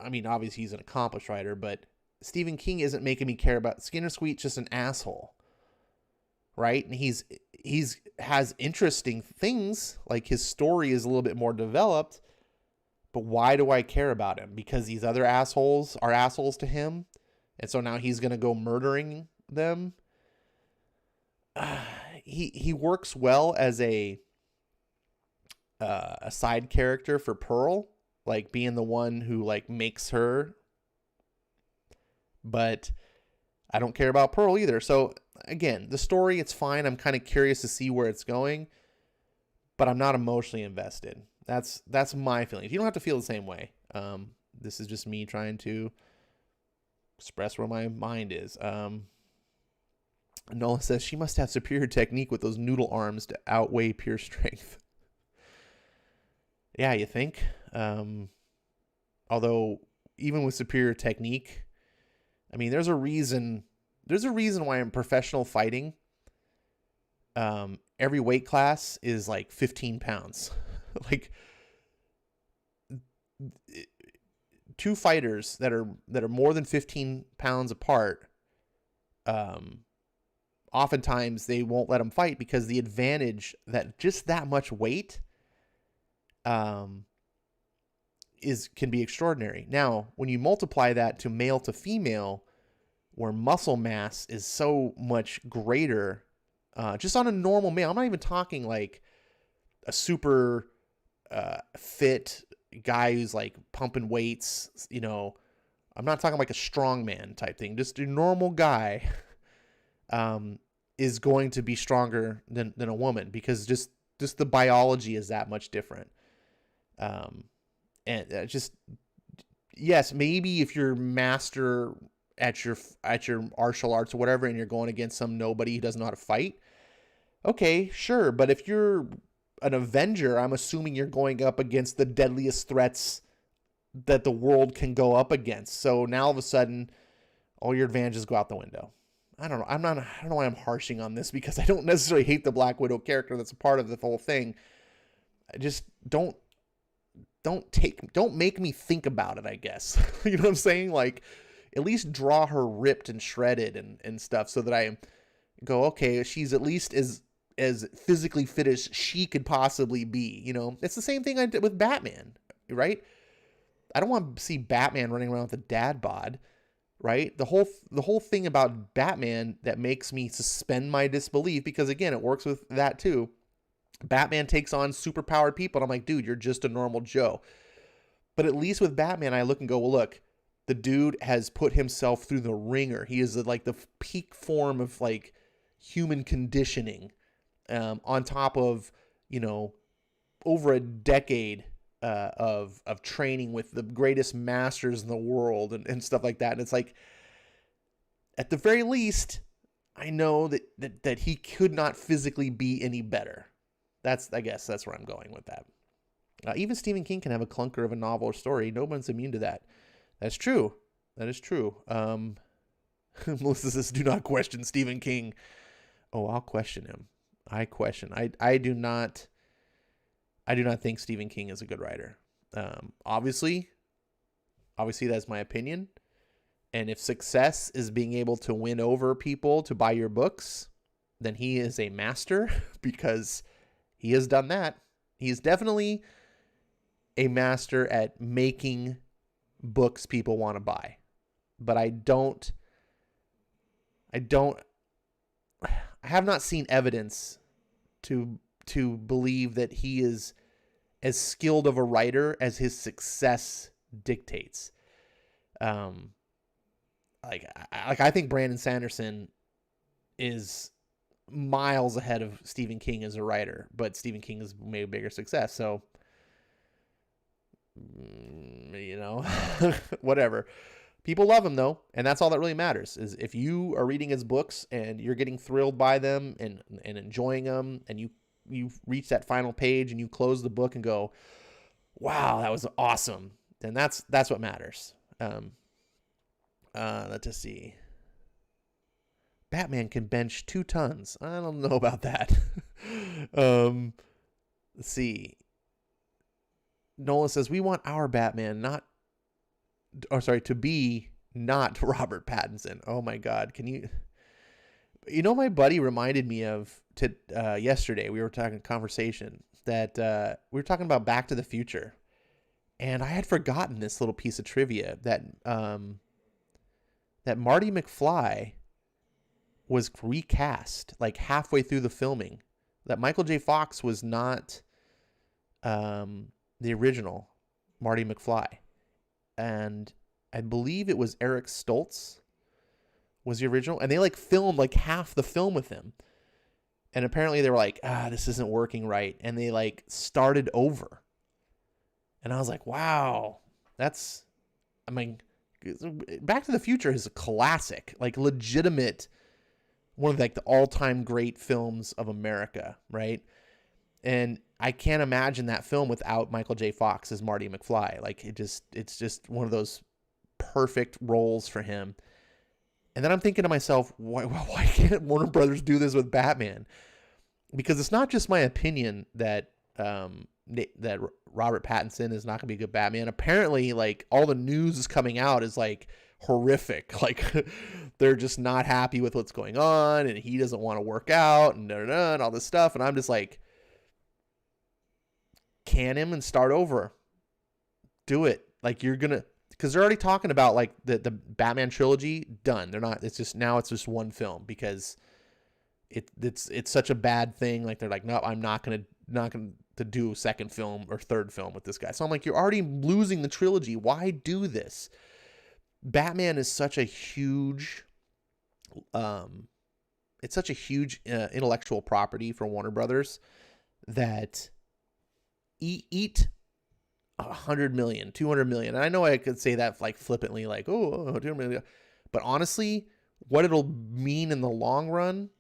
mean, obviously he's an accomplished writer, but Stephen King isn't making me care about Skinner Sweet's just an asshole. Right? And he's has interesting things, like his story is a little bit more developed, but why do I care about him? Because these other assholes are assholes to him, and so now he's gonna go murdering them. He works well as a side character for Pearl, like being the one who like makes her, but I don't care about Pearl either. So again, the story, it's fine. I'm kind of curious to see where it's going, but I'm not emotionally invested. That's my feeling. You don't have to feel the same way. This is just me trying to express where my mind is. Nola says she must have superior technique with those noodle arms to outweigh pure strength. Yeah, you think? Although even with superior technique, I mean, there's a reason why in professional fighting, every weight class is like 15 pounds. Like two fighters that are more than 15 pounds apart, oftentimes they won't let them fight because the advantage that just that much weight can be extraordinary. Now, when you multiply that to male to female, where muscle mass is so much greater, just on a normal male, I'm not even talking like a super fit guy who's like pumping weights, you know, I'm not talking like a strongman type thing. Just a normal guy is going to be stronger than a woman because just the biology is that much different. And just, yes, maybe if you're master at your martial arts or whatever, and you're going against some nobody who doesn't know how to fight, okay, sure. But if you're an Avenger, I'm assuming you're going up against the deadliest threats that the world can go up against. So now all of a sudden, all your advantages go out the window. I don't know. I don't know why I'm harshing on this, because I don't necessarily hate the Black Widow character. That's a part of the whole thing. I just don't make me think about it, I guess. You know what I'm saying? Like, at least draw her ripped and shredded and stuff, so that I go, okay, she's at least as physically fit as she could possibly be. You know, it's the same thing I did with Batman, right? I don't want to see Batman running around with a dad bod, right? The whole thing about Batman that makes me suspend my disbelief, because again, it works with that too. Batman takes on superpowered people, and I'm like, dude, you're just a normal Joe. But at least with Batman, I look and go, well, look, the dude has put himself through the ringer. He is like the peak form of like human conditioning, on top of, you know, over a decade of training with the greatest masters in the world and stuff like that. And it's like, at the very least, I know that he could not physically be any better. I guess that's where I'm going with that. Even Stephen King can have a clunker of a novel or story. No one's immune to that. That's true. That is true. Melissa says, do not question Stephen King. Oh, I'll question him. I do not think Stephen King is a good writer. Obviously that's my opinion. And if success is being able to win over people to buy your books, then he is a master because he has done that. He's definitely a master at making books people want to buy. But I have not seen evidence to believe that he is as skilled of a writer as his success dictates. I think Brandon Sanderson is miles ahead of Stephen King as a writer, but Stephen King has made a bigger success. So, whatever. People love him though, and that's all that really matters. Is if you are reading his books and you're getting thrilled by them and enjoying them, and you reach that final page and you close the book and go, "Wow, that was awesome," then that's what matters. Let's just see. Batman can bench 2 tons. I don't know about that. Let's see. Nolan says, we want our Batman to be not Robert Pattinson. Oh my God. Can you my buddy reminded me of yesterday, we were talking conversation that we were talking about Back to the Future. And I had forgotten this little piece of trivia that Marty McFly was recast like halfway through the filming. That Michael J. Fox was not the original Marty McFly. And I believe it was Eric Stoltz was the original. And they filmed half the film with him. And apparently they were like, this isn't working right. And they started over. And I was like, wow, Back to the Future is a classic, legitimate, one of the all-time great films of America, right? And I can't imagine that film without Michael J. Fox as Marty McFly. It's just one of those perfect roles for him. And then I'm thinking to myself, why can't Warner Brothers do this with Batman? Because it's not just my opinion that that Robert Pattinson is not going to be a good Batman. Apparently, all the news is coming out is horrific. They're just not happy with what's going on, and he doesn't want to work out, and and all this stuff. And I'm just can him and start over. Do it. You're gonna, because they're already talking about the Batman trilogy done. They're not. It's just one film because it's such a bad thing. They're no, I'm not gonna to do a second film or third film with this guy. So I'm you're already losing the trilogy. Why do this? Batman is such a huge, intellectual property for Warner Brothers that eat 100 million, 200 million. And I know I could say that flippantly, 200 million. But honestly, what it'll mean in the long run,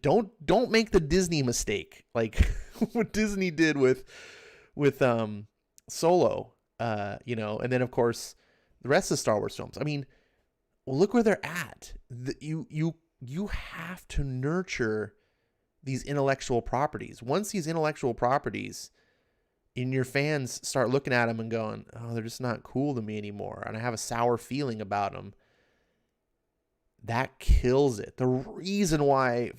don't make the Disney mistake what Disney did with Solo, and then of course the rest of Star Wars films. Look where they're at. You have to nurture these intellectual properties. Once these intellectual properties in your fans start looking at them and going, oh, they're just not cool to me anymore, and I have a sour feeling about them, that kills it. The reason why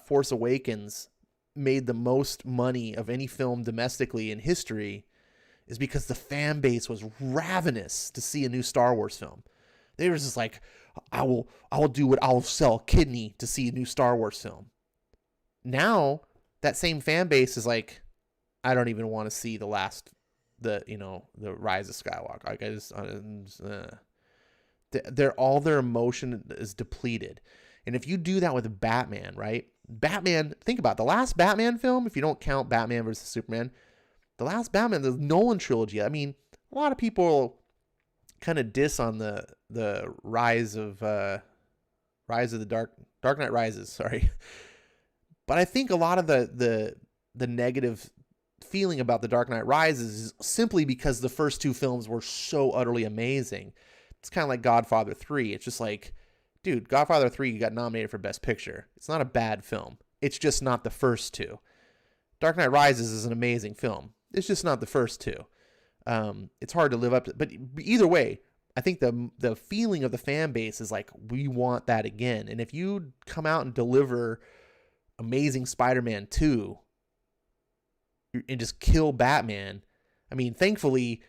Force Awakens made the most money of any film domestically in history is because the fan base was ravenous to see a new Star Wars film. They were just I will do what I'll sell kidney to see a new Star Wars film. Now that same fan base is I don't even want to see the Rise of Skywalker. All their emotion is depleted. And if you do that with Batman, right? Batman, think about it. The last Batman film, if you don't count Batman versus Superman, the last Batman, the Nolan trilogy. A lot of people kind of diss on the rise of the Dark Knight Rises, sorry. But I think a lot of the negative feeling about the Dark Knight Rises is simply because the first 2 films were so utterly amazing. It's kind of like Godfather 3. It's just dude, Godfather 3 got nominated for Best Picture. It's not a bad film. It's just not the first 2. Dark Knight Rises is an amazing film. It's just not the first 2. It's hard to live up to. But either way, I think the feeling of the fan base is like, we want that again. And if you come out and deliver Amazing Spider-Man 2 and just kill Batman, I mean, thankfully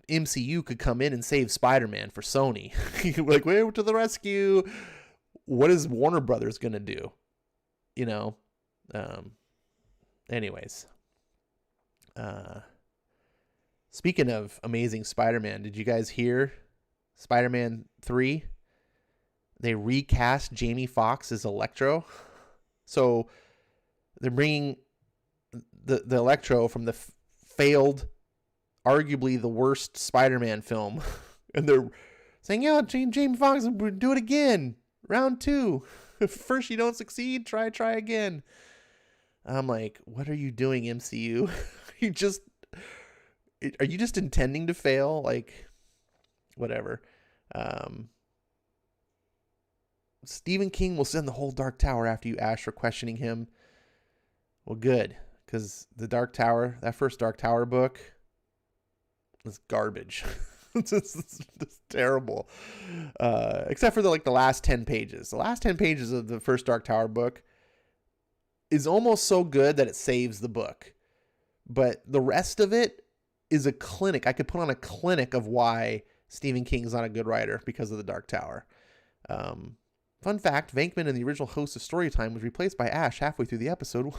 MCU could come in and save Spider-Man for Sony. Like, wait, to the rescue. What is Warner Brothers gonna do? You know. Anyways. Speaking of Amazing Spider-Man, did you guys hear Spider-Man 3? They recast Jamie Foxx as Electro. So they're bringing the Electro from the failed, arguably the worst Spider-Man film, and they're saying, yeah, Jamie Foxx, do it again. Round 2. If first you don't succeed, try again. I'm like, what are you doing, MCU? Are you just intending to fail? Like, whatever. Stephen King will send the whole Dark Tower after you, Ash, for questioning him. Well, good, because the Dark Tower, that first Dark Tower book, is garbage. It's terrible. Except for the last 10 pages. The last 10 pages of the first Dark Tower book is almost so good that it saves the book. But the rest of it is a clinic. I could put on a clinic of why Stephen King is not a good writer because of the Dark Tower. Fun fact, Venkman and the original host of Storytime was replaced by Ash halfway through the episode.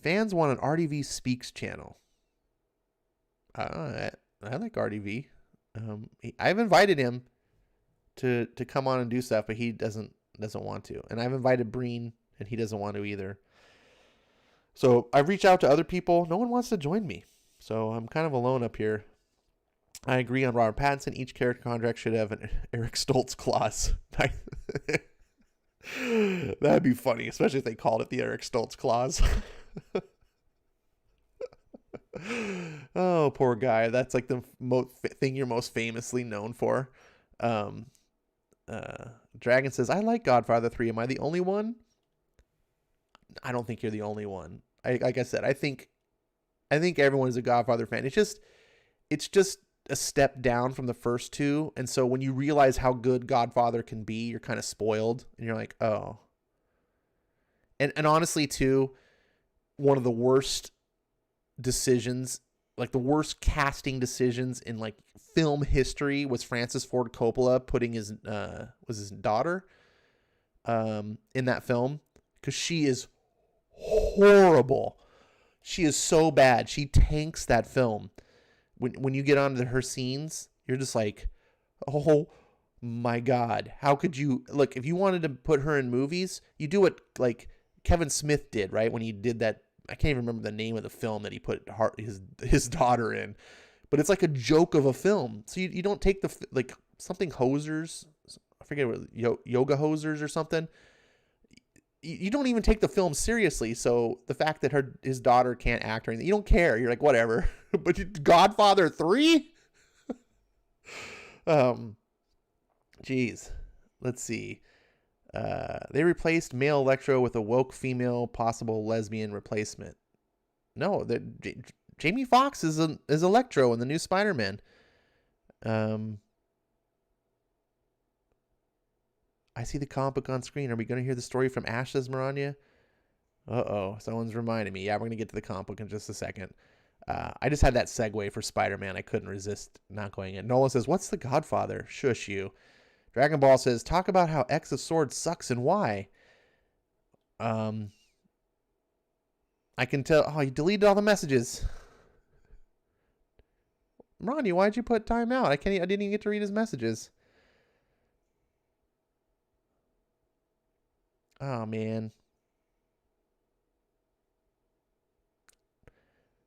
Fans want an RDV Speaks channel. I like RDV. I've invited him to come on and do stuff, but he doesn't want to. And I've invited Breen, and he doesn't want to either. So I've reached out to other people. No one wants to join me. So I'm kind of alone up here. I agree on Robert Pattinson. Each character contract should have an Eric Stoltz clause. That'd be funny, especially if they called it the Eric Stoltz clause. Oh, poor guy. That's like the thing you're most famously known for. Dragon says, I like Godfather 3. Am I the only one? I don't think you're the only one. Like I said, I think everyone is a Godfather fan. It's just a step down from the first two. And so when you realize how good Godfather can be, you're kind of spoiled and you're like, oh. And honestly too, one of the worst decisions, like the worst casting decisions in like film history, was Francis Ford Coppola putting his daughter in that film, because she is horrible. She is so bad. She tanks that film. When you get onto her scenes, you're just like, oh my God, how could you? Look, if you wanted to put her in movies, you do what like Kevin Smith did, right? When he did that, I can't even remember the name of the film that he put his daughter in, but it's like a joke of a film. So you don't take like something Hosers, I forget what, Yoga Hosers or something. You don't even take the film seriously. So the fact that his daughter can't act or anything, you don't care. You're like, whatever. But Godfather 3? Geez. Let's see. They replaced male Electro with a woke female possible lesbian replacement. No, Jamie Foxx is Electro in the new Spider-Man. I see the comic book on screen. Are we going to hear the story from Ash, says Maranya? Uh-oh. Someone's reminding me. Yeah, we're going to get to the comic book in just a second. I just had that segue for Spider-Man. I couldn't resist not going in. Nolan says, what's the Godfather? Shush you. Dragon Ball says, talk about how X of Swords sucks and why. I can tell. Oh, you deleted all the messages. Maranya, why'd you put time out? I didn't even get to read his messages. Oh, man.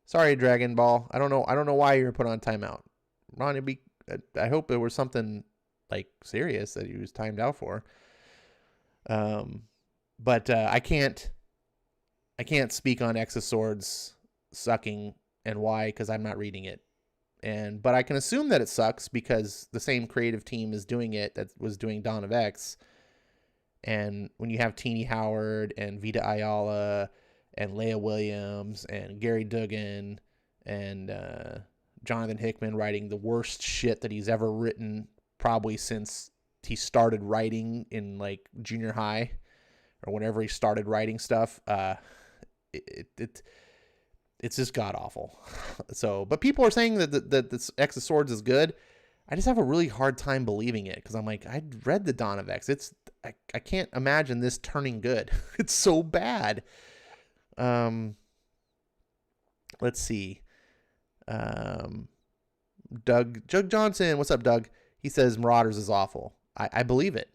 Sorry, Dragon Ball. I don't know why you were put on timeout. Ron, I hope it was something like serious that he was timed out for. But I can't speak on X of Swords sucking and why, because I'm not reading it. But I can assume that it sucks because the same creative team is doing it that was doing Dawn of X. And when you have Teenie Howard and Vita Ayala and Leia Williams and Gary Duggan and Jonathan Hickman writing the worst shit that he's ever written, probably since he started writing in like junior high or whenever he started writing stuff. It's just god awful. So, but people are saying that this X of Swords is good. I just have a really hard time believing it, because I'm like, I read the Dawn of X. I can't imagine this turning good. It's so bad. Let's see. Doug Johnson, what's up, Doug? He says Marauders is awful. I believe it.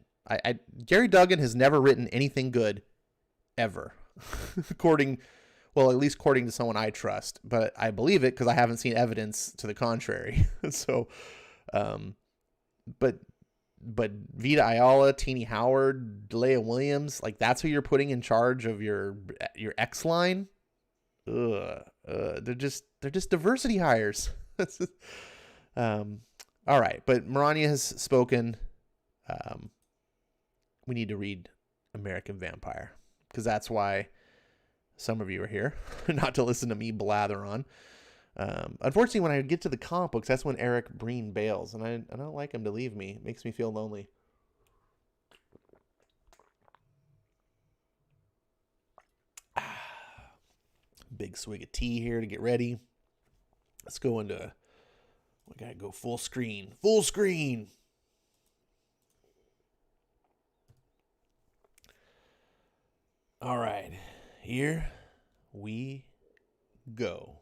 Gary Duggan has never written anything good ever, at least according to someone I trust. But I believe it because I haven't seen evidence to the contrary. So, but Vita Ayala, Teenie Howard, Delia Williams, like that's who you're putting in charge of your X line. They're just diversity hires. All right, but Marania has spoken. We need to read American Vampire, because that's why some of you are here, not to listen to me blather on. Unfortunately, when I get to the comic books, that's when Eric Breen bails, and I don't like him to leave me. It makes me feel lonely. Big swig of tea here to get ready. Let's go into... We gotta go full screen. Full screen! All right. Here we go.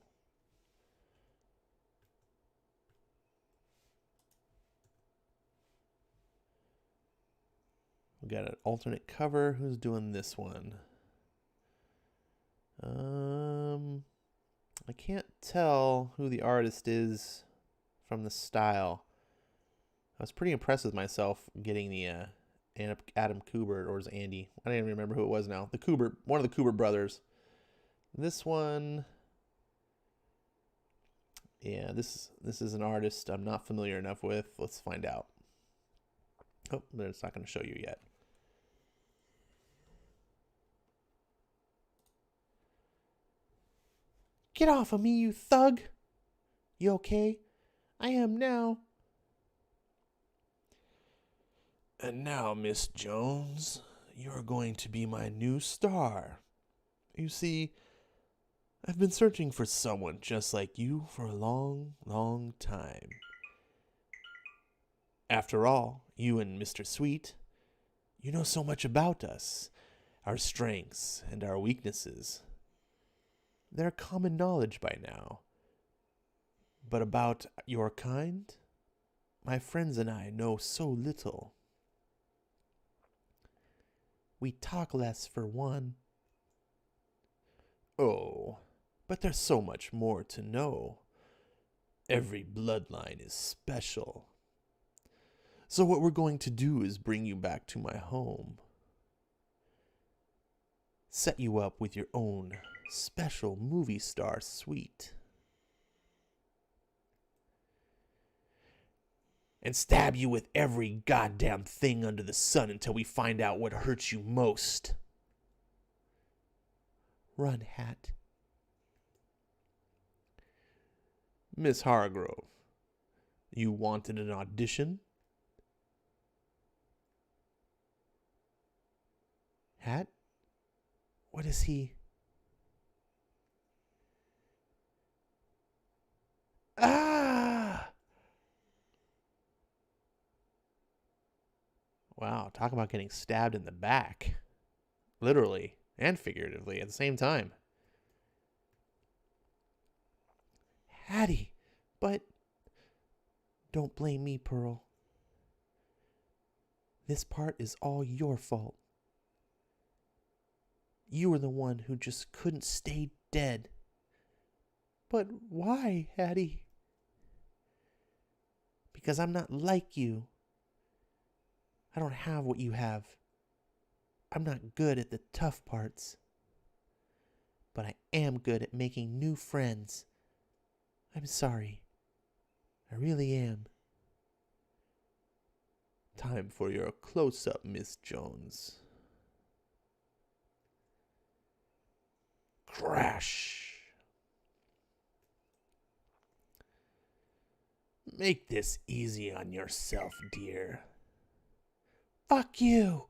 We got an alternate cover. Who's doing this one? I can't tell who the artist is from the style. I was pretty impressed with myself getting the Adam Kubert, or is it Andy? I don't even remember who it was now. The Kubert, one of the Kubert brothers. This one, yeah, this is an artist I'm not familiar enough with. Let's find out. Oh, but it's not going to show you yet. Get off of me, you thug! You okay? I am now. And now, Miss Jones, you're going to be my new star. You see, I've been searching for someone just like you for a long, long time. After all, you and Mr. Sweet, you know so much about us, our strengths and our weaknesses. They're common knowledge by now. But about your kind, my friends and I know so little. We talk less, for one. Oh, but there's so much more to know. Every bloodline is special. So what we're going to do is bring you back to my home. Set you up with your own special movie star suite. And stab you with every goddamn thing under the sun until we find out what hurts you most. Run, Hat. Miss Hargrove, you wanted an audition? Hat? What is he? Ah! Wow, talk about getting stabbed in the back. Literally and figuratively at the same time. Hattie, but... Don't blame me, Pearl. This part is all your fault. You were the one who just couldn't stay dead. But why, Hattie? Because I'm not like you. I don't have what you have. I'm not good at the tough parts. But I am good at making new friends. I'm sorry. I really am. Time for your close-up, Miss Jones. Crash. Make this easy on yourself, dear. Fuck you.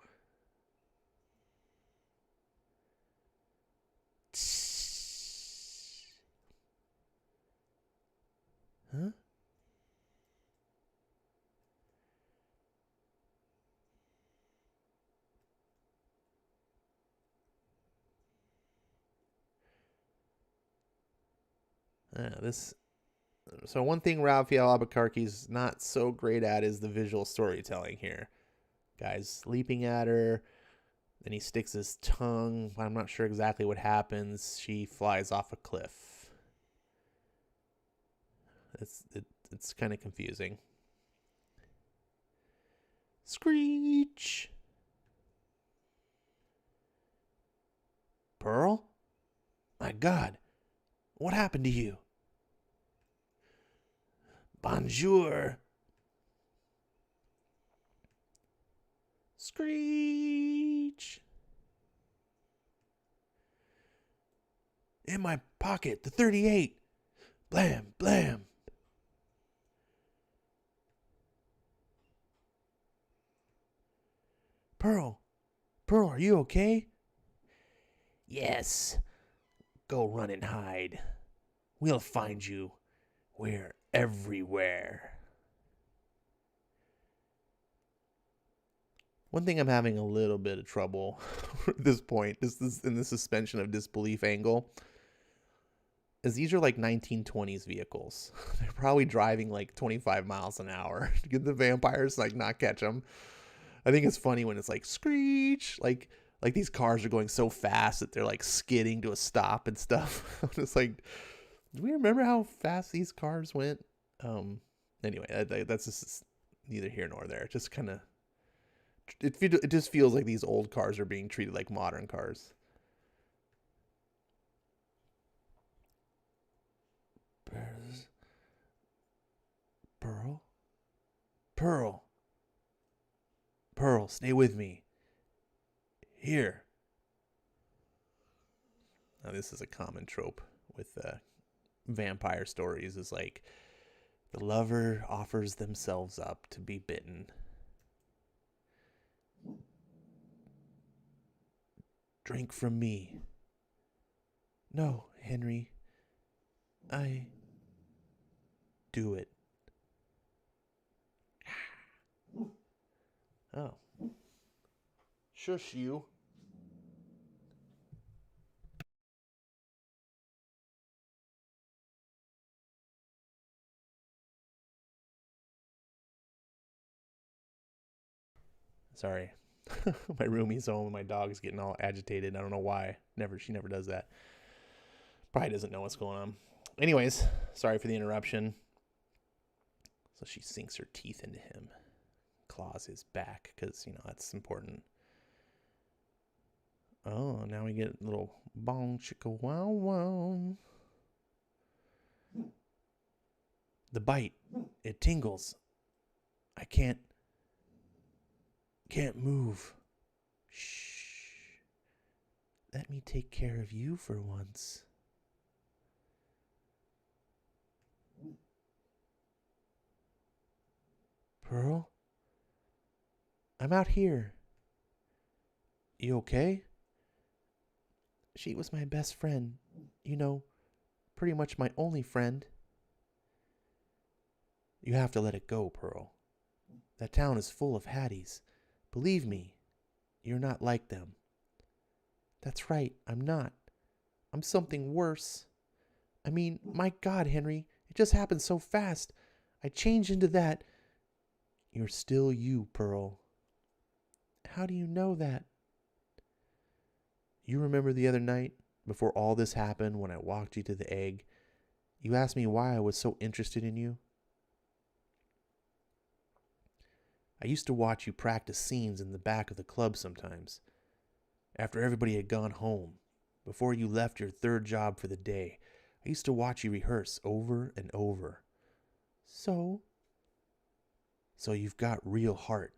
Huh? So one thing Raphael Albuquerque's not so great at is the visual storytelling here. Guy's leaping at her, then he sticks his tongue. I'm not sure exactly what happens. She flies off a cliff. It's kind of confusing. Screech. Pearl? My God, what happened to you? Bonjour. Screech. In my pocket, the 38. Blam, blam. Pearl, are you okay? Yes. Go run and hide. We'll find you. We're everywhere. One thing I'm having a little bit of trouble at this point, is in the suspension of disbelief angle, is these are like 1920s vehicles. They're probably driving like 25 miles an hour to get the vampires like not catch them. I think it's funny when it's like screech, like these cars are going so fast that they're like skidding to a stop and stuff. It's like, do we remember how fast these cars went? Anyway, that's just neither here nor there. It just kind of, it just feels like these old cars are being treated like modern cars. Pearl, stay with me. Here. Now this is a common trope with vampire stories, is like the lover offers themselves up to be bitten. Drink from me. No, Henry. I do it. Oh. Shush you. Sorry. My roomie's home. My dog's getting all agitated. I don't know why. She never does that. Probably doesn't know what's going on. Anyways, sorry for the interruption. So she sinks her teeth into him, claws his back, because, that's important. Oh, now we get a little bong chicka wow wow. The bite, it tingles. I can't move. Shh. Let me take care of you for once. Pearl? I'm out here. You okay? She was my best friend. Pretty much my only friend. You have to let it go, Pearl. That town is full of Hatties. Believe me, you're not like them. That's right, I'm not. I'm something worse. I mean, my God, Henry, it just happened so fast. I changed into that. You're still you, Pearl. How do you know that? You remember the other night, before all this happened, when I walked you to the egg, you asked me why I was so interested in you? I used to watch you practice scenes in the back of the club sometimes. After everybody had gone home, before you left your third job for the day, I used to watch you rehearse over and over. So you've got real heart.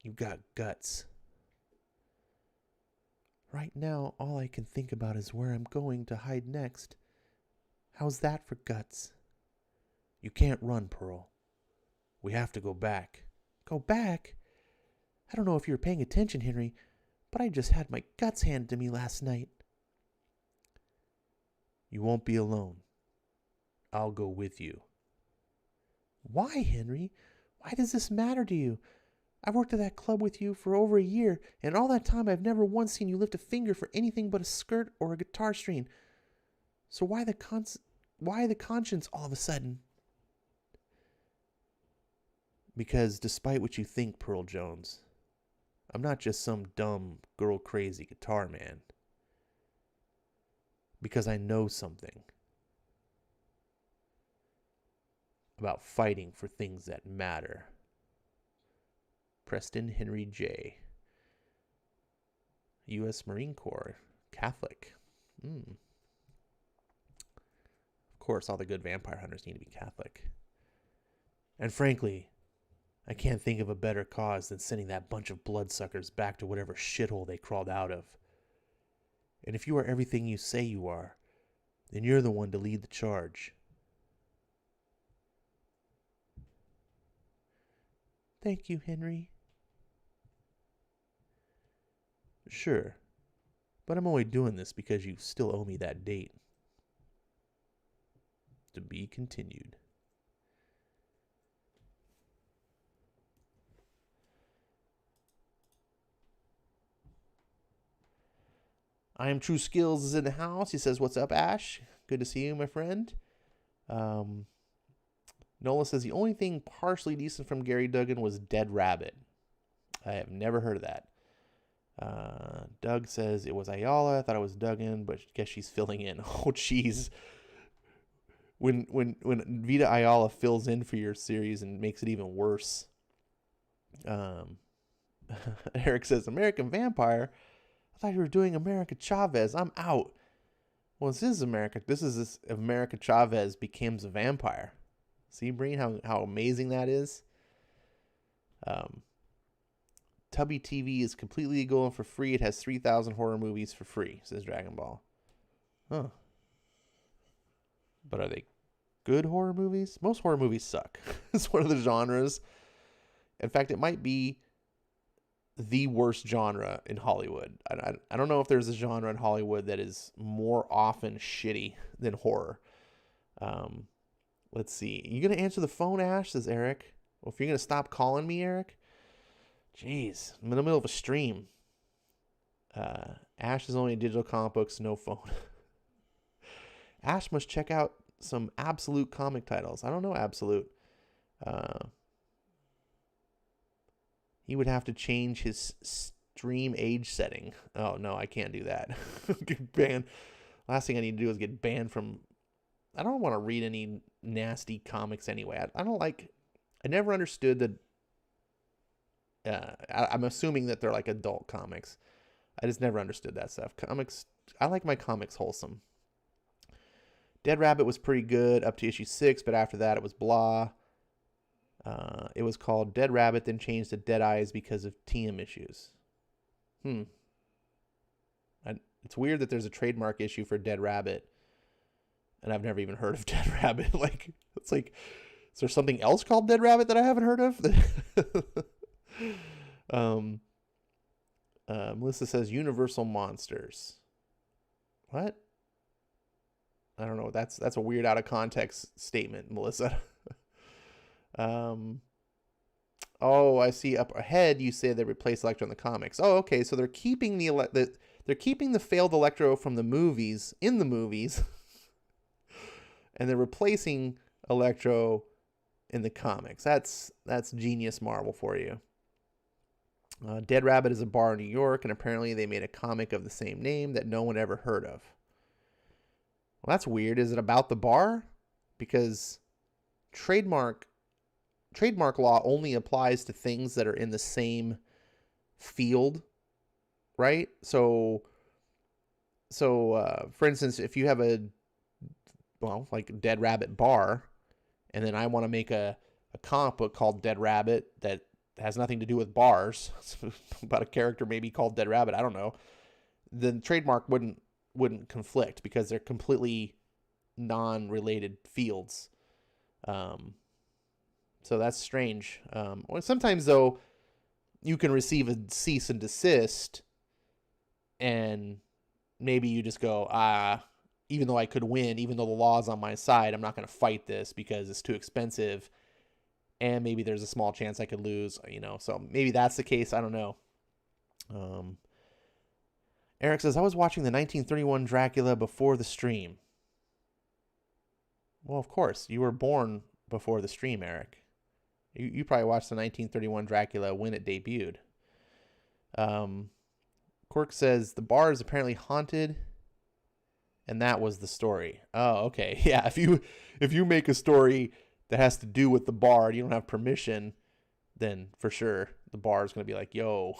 You've got guts. Right now, all I can think about is where I'm going to hide next. How's that for guts? You can't run, Pearl. We have to go back. Go back? I don't know if you were paying attention, Henry, but I just had my guts handed to me last night. You won't be alone. I'll go with you. Why, Henry? Why does this matter to you? I've worked at that club with you for over a year, and all that time I've never once seen you lift a finger for anything but a skirt or a guitar string. So why the conscience all of a sudden? Because despite what you think, Pearl Jones, I'm not just some dumb, girl-crazy guitar man. Because I know something about fighting for things that matter. Preston Henry J. U.S. Marine Corps, Catholic. Of course, all the good vampire hunters need to be Catholic. And frankly, I can't think of a better cause than sending that bunch of bloodsuckers back to whatever shithole they crawled out of. And if you are everything you say you are, then you're the one to lead the charge. Thank you, Henry. Sure, but I'm only doing this because you still owe me that date. To be continued. I Am True Skills is in the house. He says, what's up, Ash? Good to see you, my friend. Nola says, the only thing partially decent from Gary Duggan was Dead Rabbit. I have never heard of that. Doug says, it was Ayala. I thought it was Duggan, but I guess she's filling in. Oh, jeez. When Vita Ayala fills in for your series and makes it even worse. Eric says, American Vampire? I thought you were doing America Chavez. I'm out. Well, this is America. This is America Chavez becomes a vampire. See, Breen, how amazing that is? Tubby TV is completely legal and for free. It has 3,000 horror movies for free, says Dragon Ball. Huh. But are they good horror movies? Most horror movies suck. It's one of the genres. In fact, it might be the worst genre in Hollywood. I don't know if there's a genre in Hollywood that is more often shitty than horror. Let's see. You going to answer the phone, Ash? Says Eric. Well, if you're going to stop calling me, Eric. Jeez. I'm in the middle of a stream. Ash is only digital comic books, no phone. Ash must check out some Absolute comic titles. I don't know Absolute. He would have to change his stream age setting. Oh, no, I can't do that. Get banned. Last thing I need to do is get banned from... I don't want to read any nasty comics anyway. I don't like... I never understood that... I'm assuming that they're like adult comics. I just never understood that stuff. Comics... I like my comics wholesome. Dead Rabbit was pretty good up to issue 6, but after that it was blah. It was called Dead Rabbit, then changed to Dead Eyes because of TM issues. It's weird that there's a trademark issue for Dead Rabbit, and I've never even heard of Dead Rabbit. It's like, is there something else called Dead Rabbit that I haven't heard of? Melissa says Universal Monsters. What? I don't know. That's a weird out of context statement, Melissa. Oh, I see. Up ahead, you say they replaced Electro in the comics. Oh, okay. So they're keeping they're keeping the failed Electro from the movies in the movies, and they're replacing Electro in the comics. That's genius Marvel for you. Dead Rabbit is a bar in New York, and apparently they made a comic of the same name that no one ever heard of. Well, that's weird. Is it about the bar? Because trademark law only applies to things that are in the same field, right? So for instance, if you have like Dead Rabbit bar, and then I want to make a comic book called Dead Rabbit that has nothing to do with bars, about a character maybe called Dead Rabbit, I don't know, then trademark wouldn't conflict because they're completely non-related fields. So that's strange. Well, sometimes, though, you can receive a cease and desist, and maybe you just go, even though I could win, even though the law's on my side, I'm not going to fight this because it's too expensive, and maybe there's a small chance I could lose, so maybe that's the case. I don't know. Eric says, I was watching the 1931 Dracula before the stream. Well, of course, you were born before the stream, Eric. You probably watched the 1931 Dracula when it debuted. Quirk says, the bar is apparently haunted, and that was the story. Oh, okay. Yeah, if you make a story that has to do with the bar and you don't have permission, then for sure the bar is going to be like, yo.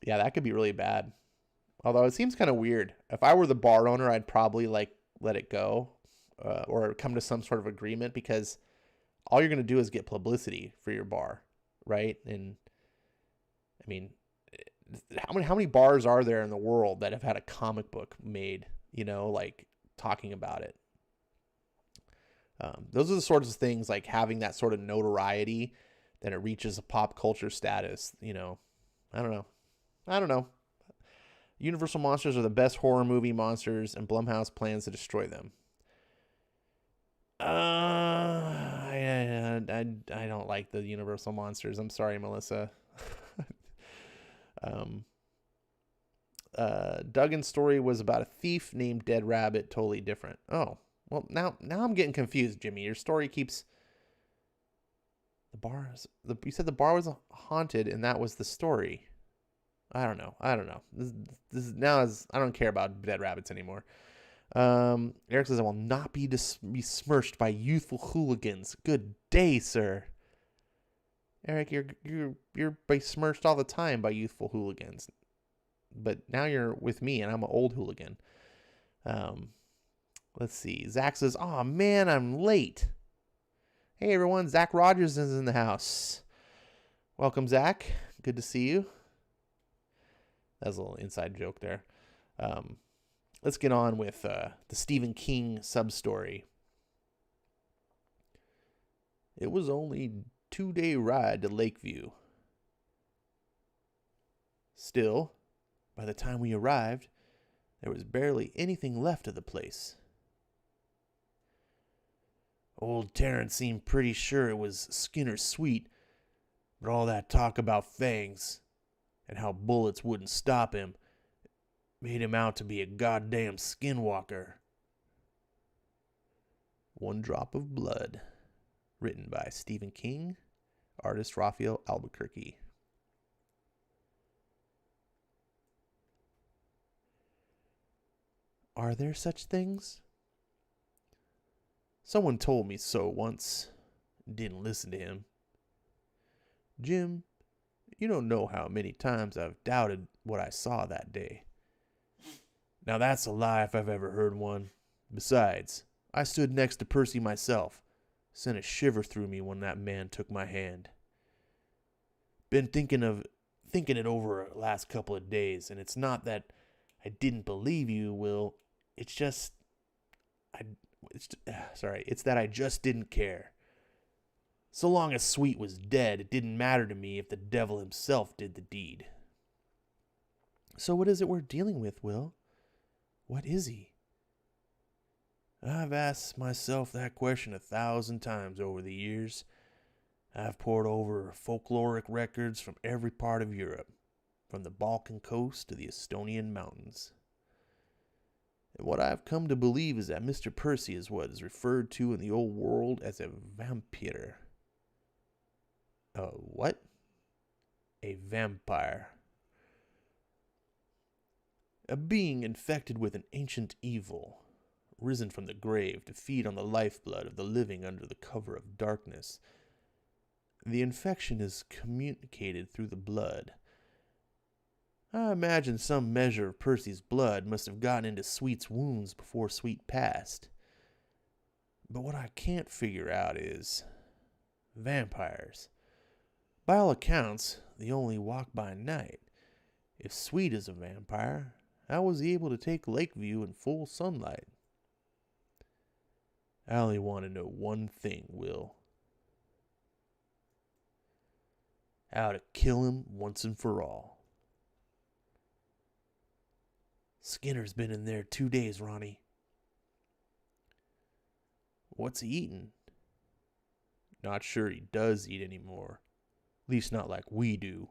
Yeah, that could be really bad. Although it seems kind of weird. If I were the bar owner, I'd probably let it go, or come to some sort of agreement, because all you're going to do is get publicity for your bar, right? And I mean, how many bars are there in the world that have had a comic book made, talking about it? Those are the sorts of things, like having that sort of notoriety, that it reaches a pop culture status. I don't know. Universal monsters are the best horror movie monsters, and Blumhouse plans to destroy them. I don't like the Universal monsters. I'm sorry, Melissa. Duggan's story was about a thief named Dead Rabbit. Totally different. Oh, well, now I'm getting confused, Jimmy. Your story keeps... You said the bar was haunted, and that was the story. I don't know. This is now I don't care about dead rabbits anymore. Eric says, I will not be besmirched by youthful hooligans. Good day, sir. Eric, you're besmirched all the time by youthful hooligans. But now you're with me, and I'm an old hooligan. Let's see. Zach says, oh man, I'm late. Hey everyone, Zach Rogers is in the house. Welcome, Zach. Good to see you. That was a little inside joke there. Let's get on with the Stephen King sub-story. It was only a 2-day ride to Lakeview. Still, by the time we arrived, there was barely anything left of the place. Old Terrence seemed pretty sure it was Skinner's suite, but all that talk about fangs and how bullets wouldn't stop him made him out to be a goddamn skinwalker. One Drop of Blood, written by Stephen King, artist Raphael Albuquerque. Are there such things? Someone told me so once. Didn't listen to him. Jim, you don't know how many times I've doubted what I saw that day. Now that's a lie if I've ever heard one. Besides, I stood next to Percy myself. Sent a shiver through me when that man took my hand. Been thinking it over the last couple of days, and it's not that I didn't believe you, Will. It's that I just didn't care. So long as Sweet was dead, it didn't matter to me if the devil himself did the deed. So what is it we're dealing with, Will? What is he? I've asked myself that question 1,000 times over the years. I've pored over folkloric records from every part of Europe, from the Balkan coast to the Estonian mountains. And what I've come to believe is that Mr. Percy is what is referred to in the old world as a vampire. What? A vampire. A being infected with an ancient evil, risen from the grave to feed on the lifeblood of the living under the cover of darkness. The infection is communicated through the blood. I imagine some measure of Percy's blood must have gotten into Sweet's wounds before Sweet passed. But what I can't figure out is vampires. By all accounts, they only walk by night. If Sweet is a vampire, how was he able to take Lakeview in full sunlight? I only want to know one thing, Will. How to kill him once and for all. Skinner's been in there 2 days, Ronnie. What's he eating? Not sure he does eat anymore. At least not like we do.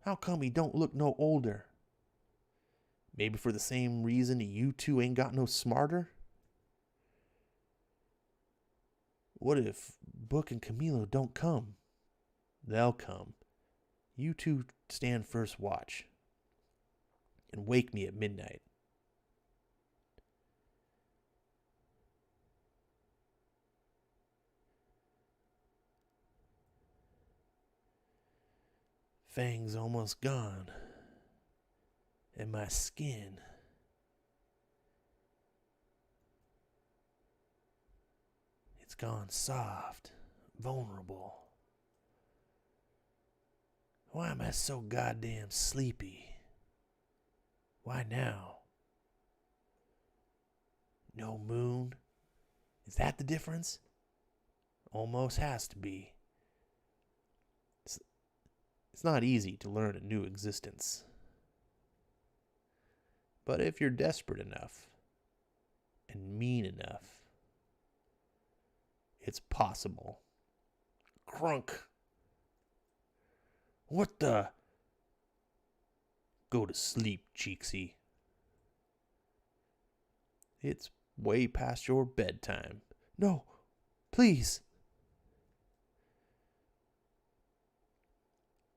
How come he don't look no older? Maybe for the same reason you two ain't got no smarter? What if Book and Camilo don't come? They'll come. You two stand first watch. And wake me at midnight. Fang's almost gone. And my skin. It's gone soft, vulnerable. Why am I so goddamn sleepy? Why now? No moon? Is that the difference? Almost has to be. It's not easy to learn a new existence. But if you're desperate enough and mean enough, it's possible. Crunk. What the? Go to sleep, Cheeksy. It's way past your bedtime. No, please.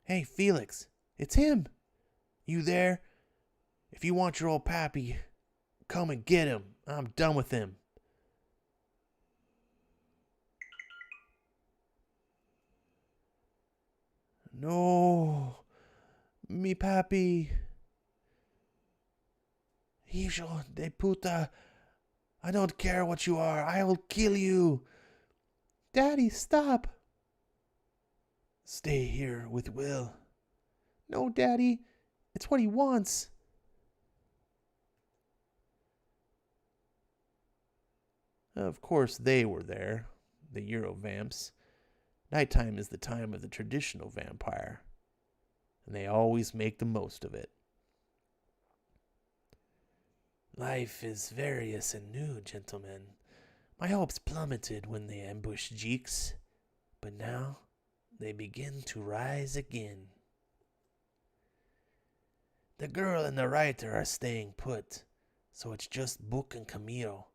Hey, Felix, it's him. You there? If you want your old pappy, come and get him. I'm done with him. No, mi papi. Hijo de puta. I don't care what you are. I will kill you. Daddy, stop. Stay here with Will. No, Daddy. It's what he wants. Of course, they were there, the Eurovamps. Nighttime is the time of the traditional vampire, and they always make the most of it. Life is various and new, gentlemen. My hopes plummeted when they ambushed Jeeks, but now they begin to rise again. The girl and the writer are staying put, so it's just Book and Camille.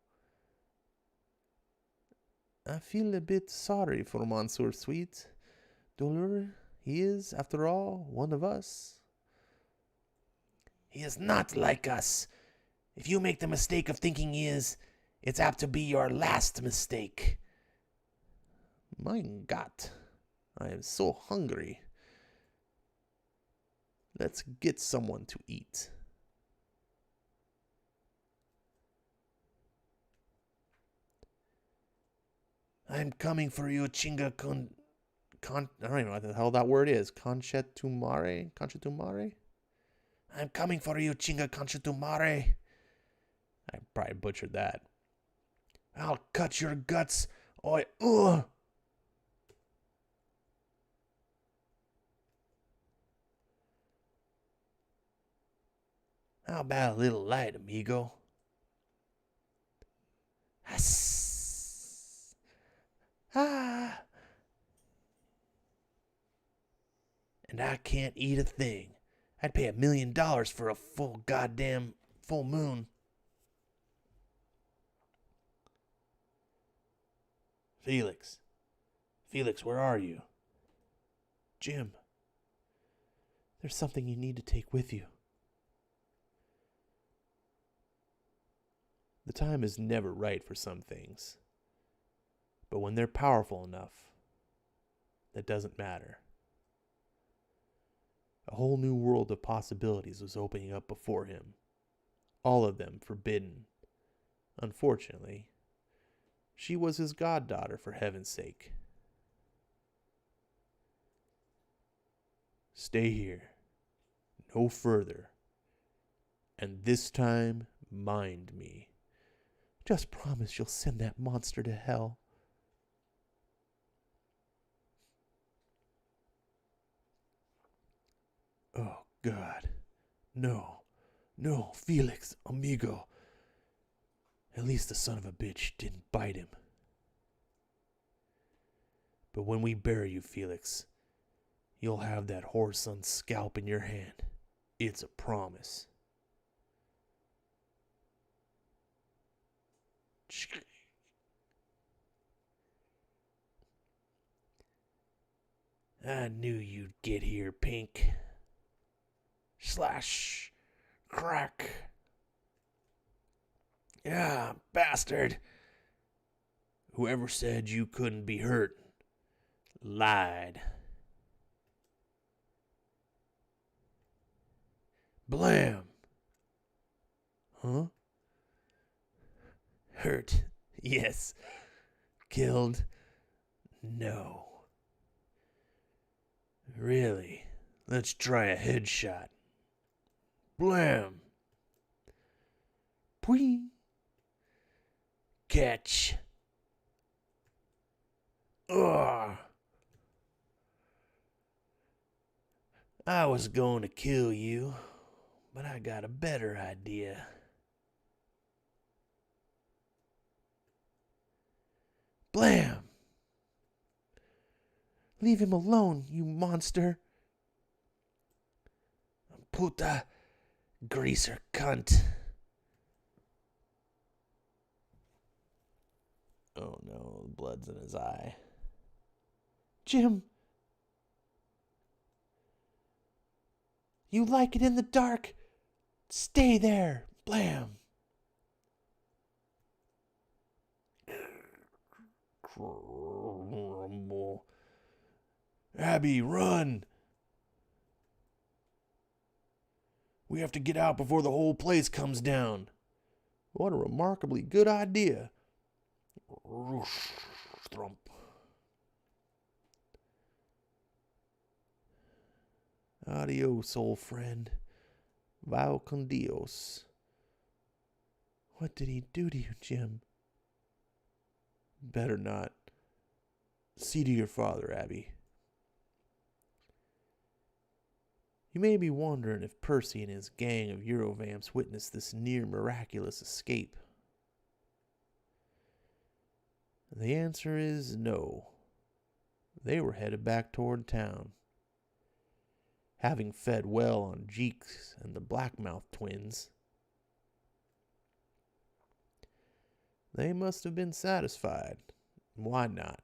I feel a bit sorry for Monsieur Sweet. Dolor, he is, after all, one of us. He is not like us. If you make the mistake of thinking he is, it's apt to be your last mistake. Mein Gott, I am so hungry. Let's get someone to eat. I'm coming for you, Chinga I don't even know what the hell that word is. Conchetumare? Conchetumare? I'm coming for you, Chinga Conchetumare. I probably butchered that. I'll cut your guts. Oi, How about a little light, amigo? Ah. And I can't eat a thing. I'd pay $1 million for a full goddamn full moon. Felix, where are you? Jim, there's something you need to take with you. The time is never right for some things. But when they're powerful enough, that doesn't matter. A whole new world of possibilities was opening up before him. All of them forbidden. Unfortunately, she was his goddaughter, for heaven's sake. Stay here. No further. And this time, mind me. Just promise you'll send that monster to hell. Oh, God. No. No, Felix, amigo. At least the son of a bitch didn't bite him. But when we bury you, Felix, you'll have that whoreson's scalp in your hand. It's a promise. I knew you'd get here, Pink. Slash. Crack. Yeah, bastard. Whoever said you couldn't be hurt lied. Blam. Huh? Hurt. Yes. Killed. No. Really? Let's try a headshot. Blam. Pwee. Catch. Ugh. I was going to kill you, but I got a better idea. Blam! Leave him alone, you monster. Puta greaser cunt. Oh no, the blood's in his eye. Jim! You like it in the dark? Stay there! Blam! Rumble. Abby, run! We have to get out before the whole place comes down. What a remarkably good idea. Roosh, thump. Adios, old friend. Vao con Dios. What did he do to you, Jim? Better not. See to your father, Abby. You may be wondering if Percy and his gang of Eurovamps witnessed this near miraculous escape. The answer is no. They were headed back toward town. Having fed well on Jeeks and the Blackmouth twins, they must have been satisfied. Why not?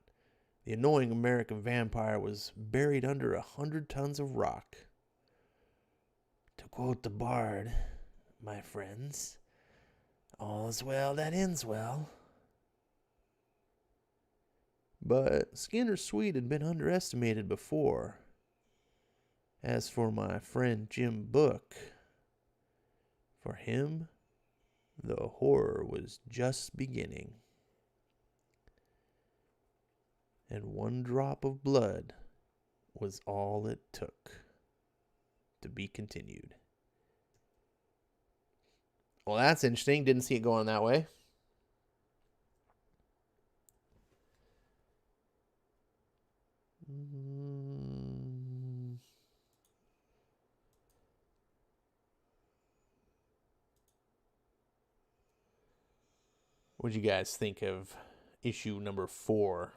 The annoying American vampire was buried under 100 tons of rock. To quote the bard, my friends, all is well that ends well. But Skinner Sweet had been underestimated before. As for my friend Jim Book, for him, the horror was just beginning. And one drop of blood was all it took. To be continued. Well, that's interesting. Didn't see it going that way. What'd you guys think of issue number 4?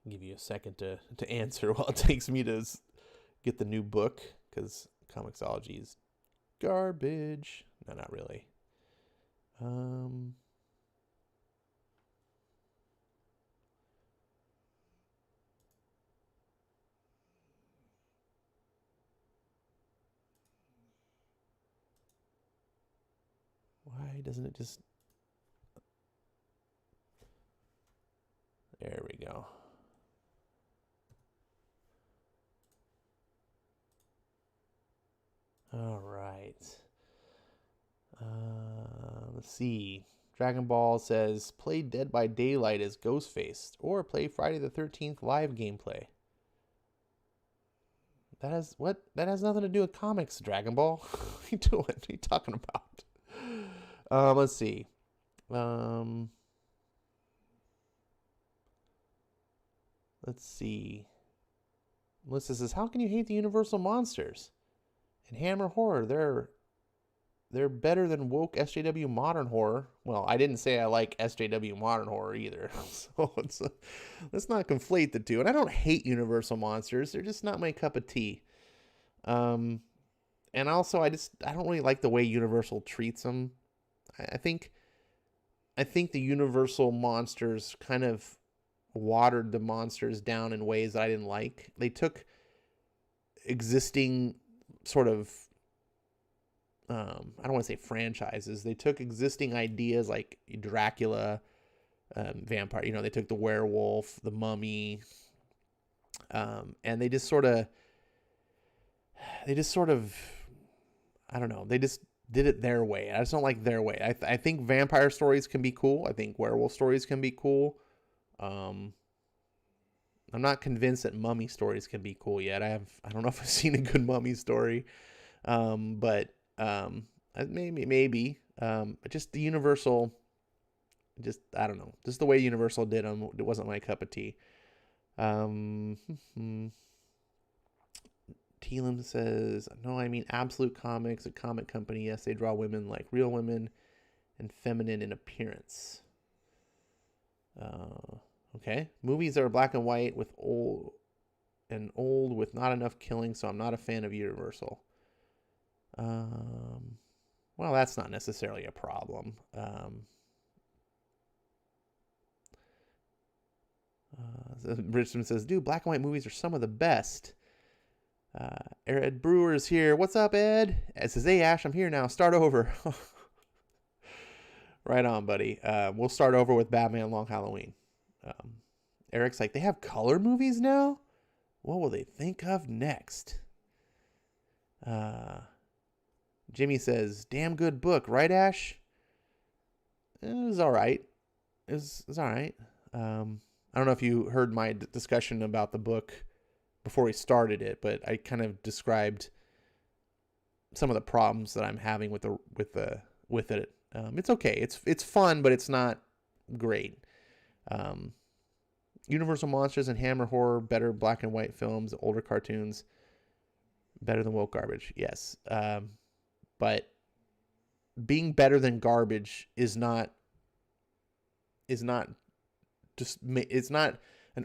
Give you a second to answer while it takes me to get the new book, because Comicsology is garbage. No, not really. Why doesn't it just... There we go. All right. Let's see. Dragon Ball says, play Dead by Daylight as Ghostface, or play Friday the 13th live gameplay. That has nothing to do with comics, Dragon Ball. What are you doing? What are you talking about? Let's see. Let's see. Melissa says, "How can you hate the Universal monsters and Hammer horror? They're better than woke SJW modern horror." Well, I didn't say I like SJW modern horror either, so let's not conflate the two. And I don't hate Universal monsters; they're just not my cup of tea. And also, I don't really like the way Universal treats them. I think the Universal monsters kind of watered the monsters down in ways that I didn't like. They took existing sort of I don't want to say franchises. They took existing ideas like Dracula, vampire. They took the werewolf, the mummy, and they just sort of I don't know. They just did it their way. I just don't like their way. I think vampire stories can be cool. I think werewolf stories can be cool. I'm not convinced that mummy stories can be cool yet. I don't know if I've seen a good mummy story. But maybe. But just the Universal, I don't know. Just the way Universal did them, it wasn't my cup of tea. Teelam says, "No, I mean Absolute Comics, a comic company. Yes, they draw women like real women and feminine in appearance." Okay. Movies that are black and white with old with not enough killing, so I'm not a fan of Universal. Well, that's not necessarily a problem. Richmond says, "Dude, black and white movies are some of the best." Ed Brewer is here. What's up, Ed? Ed says, "Hey, Ash, I'm here now. Start over." Right on, buddy. We'll start over with Batman Long Halloween. Eric's like, "They have color movies now? What will they think of next?" Jimmy says, "Damn good book, right, Ash?" It was all right. It was all right. I don't know if you heard my discussion about the book before we started it, but I kind of described some of the problems that I'm having with it. It's okay. It's fun, but it's not great. Universal Monsters and Hammer Horror, better black and white films, older cartoons, better than woke garbage. Yes. But being better than garbage is not an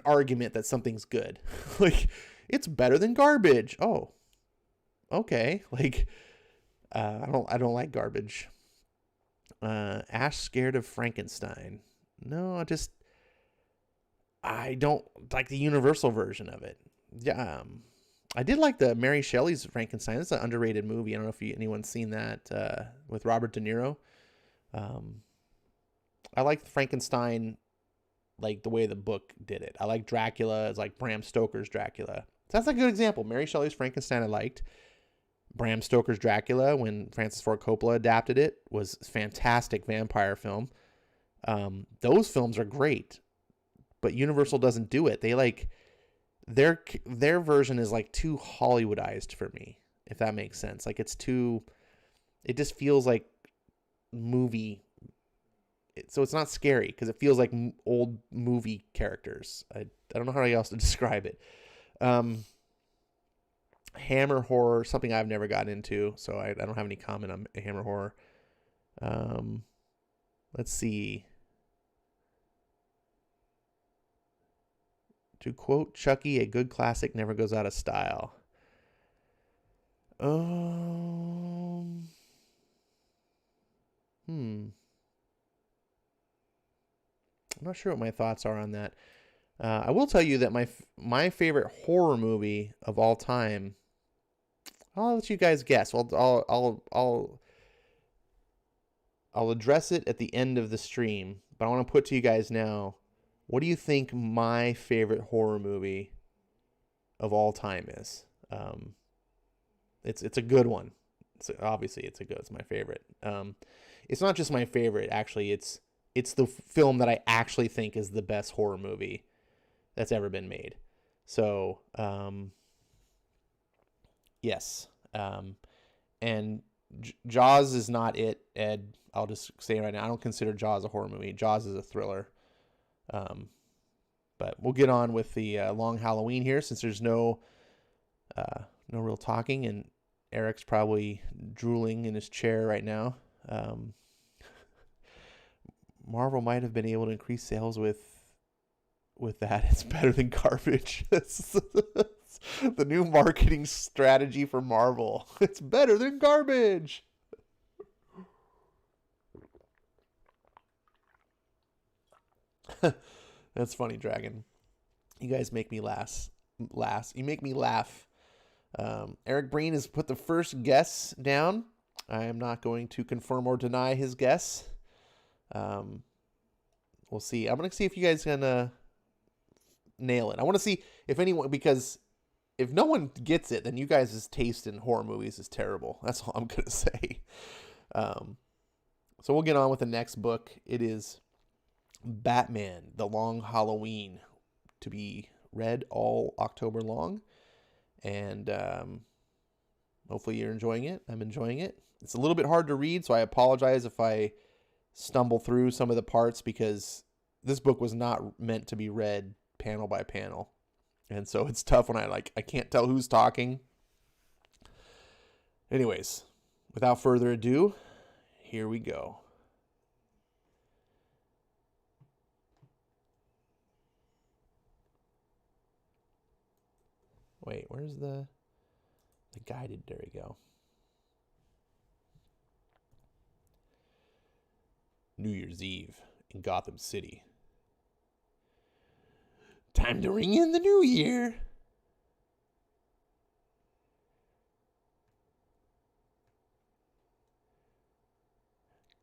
argument that something's good. Like, it's better than garbage. Oh, okay. Like, I don't like garbage. Ash scared of Frankenstein. No, I don't like the Universal version of it. Yeah, I did like the Mary Shelley's Frankenstein. It's an underrated movie. I don't know if anyone's seen that with Robert De Niro. I like Frankenstein, like the way the book did it. I like Dracula. It's like Bram Stoker's Dracula. So that's a good example. Mary Shelley's Frankenstein I liked. Bram Stoker's Dracula, when Francis Ford Coppola adapted it, was a fantastic vampire film. Those films are great, but Universal doesn't do it. They like their version is like too Hollywoodized for me, if that makes sense. Like it just feels like movie. So it's not scary because it feels like old movie characters. I don't know how else to describe it. Hammer horror, something I've never gotten into, so I don't have any comment on Hammer horror. Let's see. To quote Chucky, "A good classic never goes out of style." I'm not sure what my thoughts are on that. I will tell you that my favorite horror movie of all time. I'll let you guys guess. I'll address it at the end of the stream, but I want to put to you guys now. What do you think my favorite horror movie of all time is? It's a good one. Obviously it's my favorite. It's not just my favorite. Actually, it's the film that I actually think is the best horror movie that's ever been made. So, Yes. And Jaws is not it, Ed. I'll just say right now, I don't consider Jaws a horror movie. Jaws is a thriller. But we'll get on with the Long Halloween here, since there's no real talking, and Eric's probably drooling in his chair right now. Marvel might have been able to increase sales with that. It's better than garbage. The new marketing strategy for Marvel. It's better than garbage. That's funny, Dragon. You guys make me laugh. You make me laugh. Eric Breen has put the first guess down. I am not going to confirm or deny his guess. We'll see. I'm going to see if you guys can nail it. I want to see if anyone, because if no one gets it, then you guys' taste in horror movies is terrible. That's all I'm going to say. So we'll get on with the next book. It is Batman, The Long Halloween, to be read all October long. And hopefully you're enjoying it. I'm enjoying it. It's a little bit hard to read, so I apologize if I stumble through some of the parts, because this book was not meant to be read panel by panel. And so it's tough when I can't tell who's talking. Anyways, without further ado, here we go. Wait, where's the guided? There we go. New Year's Eve in Gotham City. Time to ring in the new year.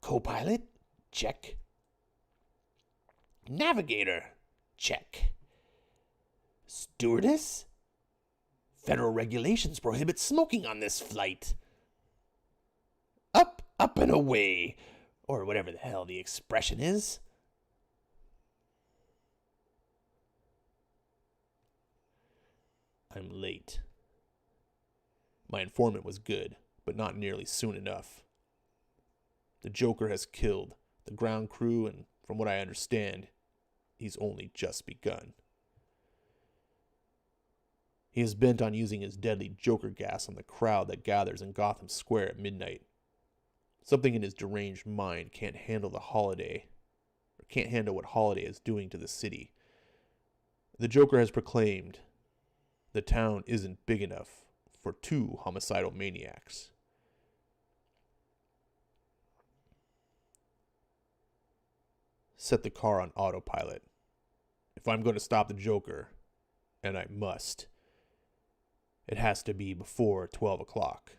Co-pilot? Check. Navigator? Check. Stewardess? Federal regulations prohibit smoking on this flight. Up, up and away. Or whatever the hell the expression is. I'm late. My informant was good, but not nearly soon enough. The Joker has killed the ground crew, and from what I understand, he's only just begun. He is bent on using his deadly Joker gas on the crowd that gathers in Gotham Square at midnight. Something in his deranged mind can't handle what Holiday is doing to the city. The Joker has proclaimed the town isn't big enough for two homicidal maniacs. Set the car on autopilot. If I'm going to stop the Joker, and I must, it has to be before 12 o'clock.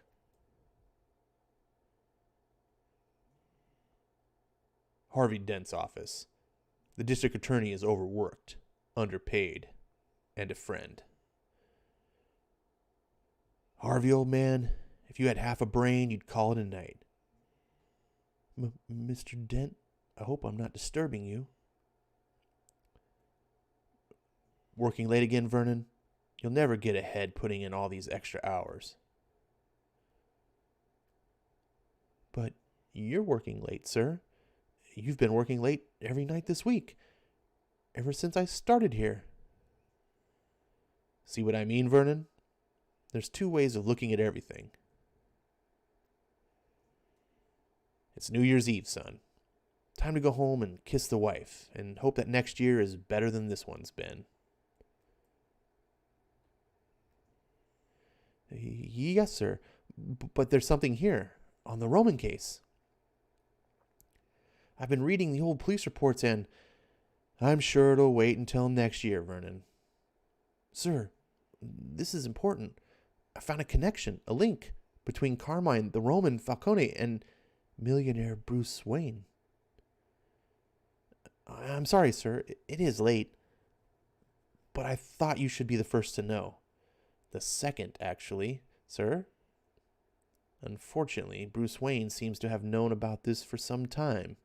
Harvey Dent's office. The district attorney is overworked, underpaid, and a friend. Harvey, old man, if you had half a brain, you'd call it a night. Mr. Dent, I hope I'm not disturbing you. Working late again, Vernon? You'll never get ahead putting in all these extra hours. But you're working late, sir. You've been working late every night this week, ever since I started here. See what I mean, Vernon? There's two ways of looking at everything. It's New Year's Eve, son. Time to go home and kiss the wife, and hope that next year is better than this one's been. Yes, sir. But there's something here, on the Roman case. I've been reading the old police reports, and I'm sure it'll wait until next year, Vernon. Sir, this is important. I found a connection, a link, between Carmine, the Roman Falcone, and millionaire Bruce Wayne. I'm sorry, sir. It is late. But I thought you should be the first to know. The second, actually, sir. Unfortunately, Bruce Wayne seems to have known about this for some time.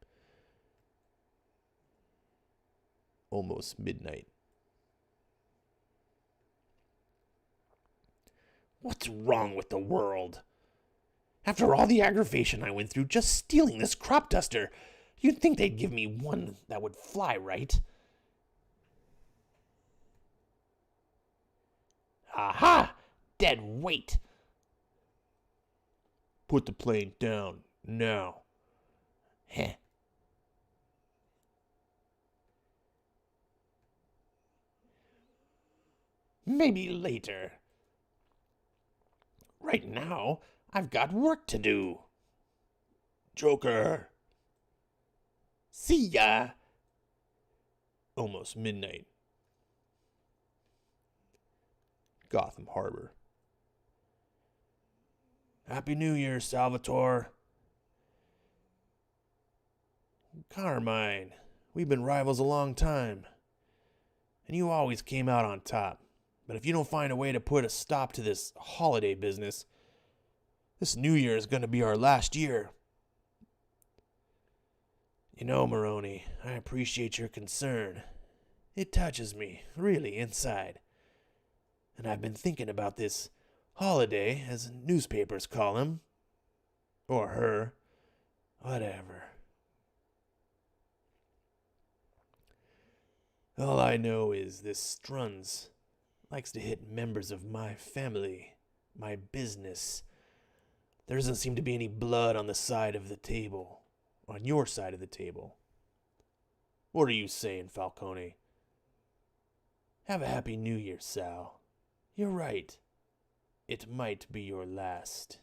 Almost midnight. What's wrong with the world? After all the aggravation I went through just stealing this crop duster, you'd think they'd give me one that would fly right. Aha! Dead weight! Put the plane down, now. Heh. Maybe later. Right now, I've got work to do. Joker. See ya. Almost midnight. Gotham Harbor. Happy New Year, Salvatore. Carmine, we've been rivals a long time, and you always came out on top. But if you don't find a way to put a stop to this holiday business, this New Year is going to be our last year. You know, Maroni, I appreciate your concern. It touches me, really, inside. And I've been thinking about this holiday, as newspapers call him. Or her. Whatever. All I know is this Struns likes to hit members of my family, my business. There doesn't seem to be any blood on the side of the table. On your side of the table. What are you saying, Falcone? Have a happy New Year, Sal. You're right. It might be your last.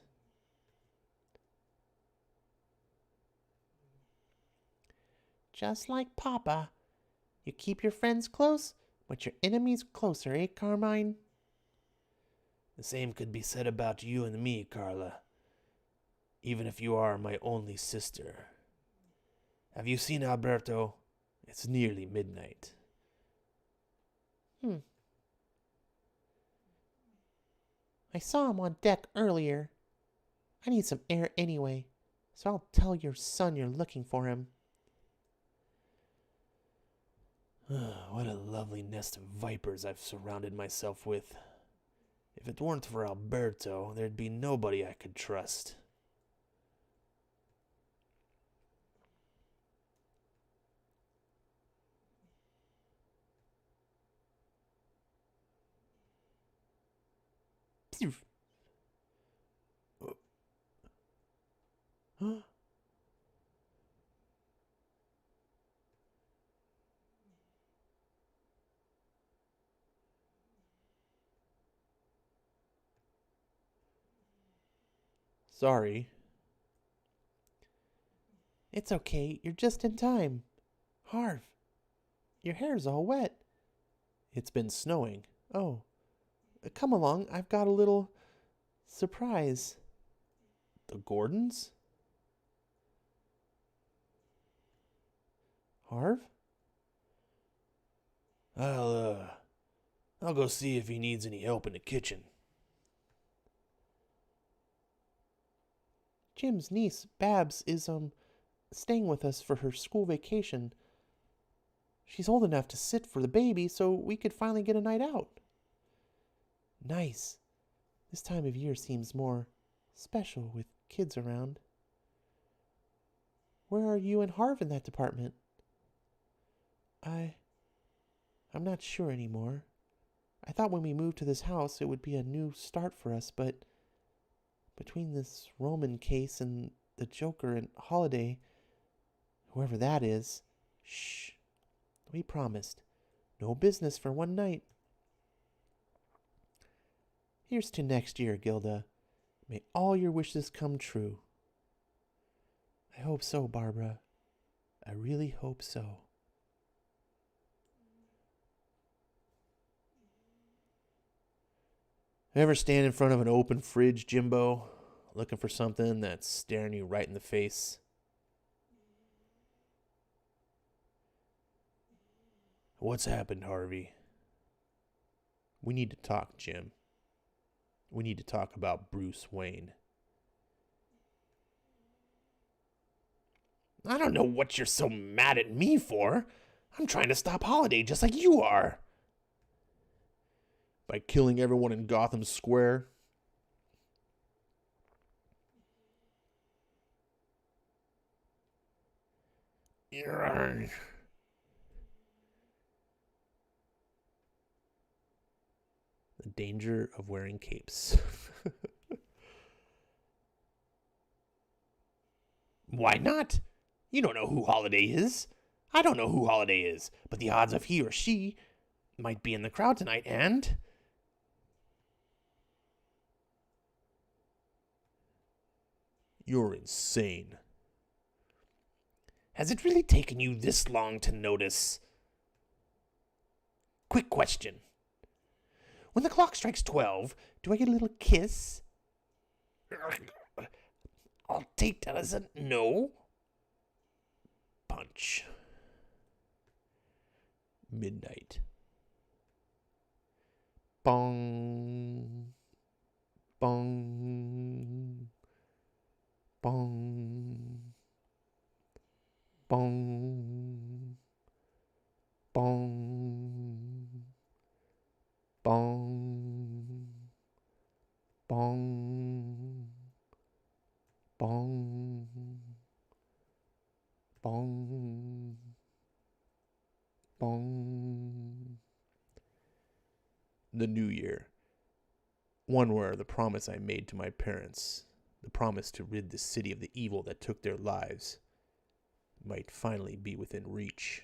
Just like Papa. You keep your friends close, but your enemies closer, eh, Carmine? The same could be said about you and me, Carla. Even if you are my only sister. Have you seen Alberto? It's nearly midnight. I saw him on deck earlier. I need some air anyway, so I'll tell your son you're looking for him. What a lovely nest of vipers I've surrounded myself with. If it weren't for Alberto, there'd be nobody I could trust. Huh? Sorry. It's okay, you're just in time. Harv, your hair's all wet. It's been snowing. Oh, come along, I've got a little surprise. The Gordons? Harv? I'll go see if he needs any help in the kitchen. Jim's niece, Babs, is, staying with us for her school vacation. She's old enough to sit for the baby, so we could finally get a night out. Nice. This time of year seems more special with kids around. Where are you and Harv in that department? I'm not sure anymore. I thought when we moved to this house it would be a new start for us, but between this Roman case and the Joker and Holiday, whoever that is, shh, we promised. No business for one night. Here's to next year, Gilda. May all your wishes come true. I hope so, Barbara. I really hope so. Ever stand in front of an open fridge, Jimbo, looking for something that's staring you right in the face? What's happened, Harvey? We need to talk, Jim. We need to talk about Bruce Wayne. I don't know what you're so mad at me for. I'm trying to stop Holiday just like you are. By killing everyone in Gotham Square? The danger of wearing capes. Why not? You don't know who Holiday is. I don't know who Holiday is, but the odds of he or she might be in the crowd tonight, and... You're insane. Has it really taken you this long to notice? Quick question. When the clock strikes 12, do I get a little kiss? I'll take that as a no. Punch. Midnight. Bong. Bong. Bong. Bong. Bong. Bong. Bong. Bong. Bong. Bong. The new year. One where the promise I made to my parents, the promise to rid the city of the evil that took their lives, might finally be within reach.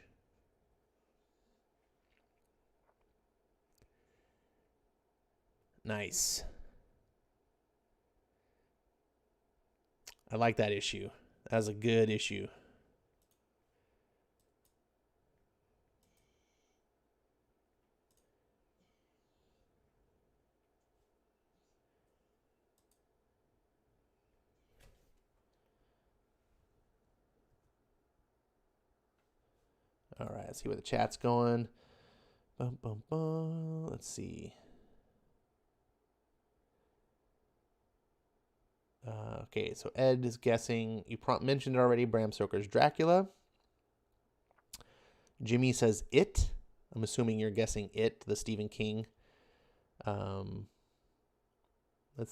Nice. I like that issue. That was a good issue. All right, let's see where the chat's going. Bum, bum, bum. Let's see. Okay, so Ed is guessing. You mentioned it already. Bram Stoker's Dracula. Jimmy says It. I'm assuming you're guessing It, the Stephen King. Let's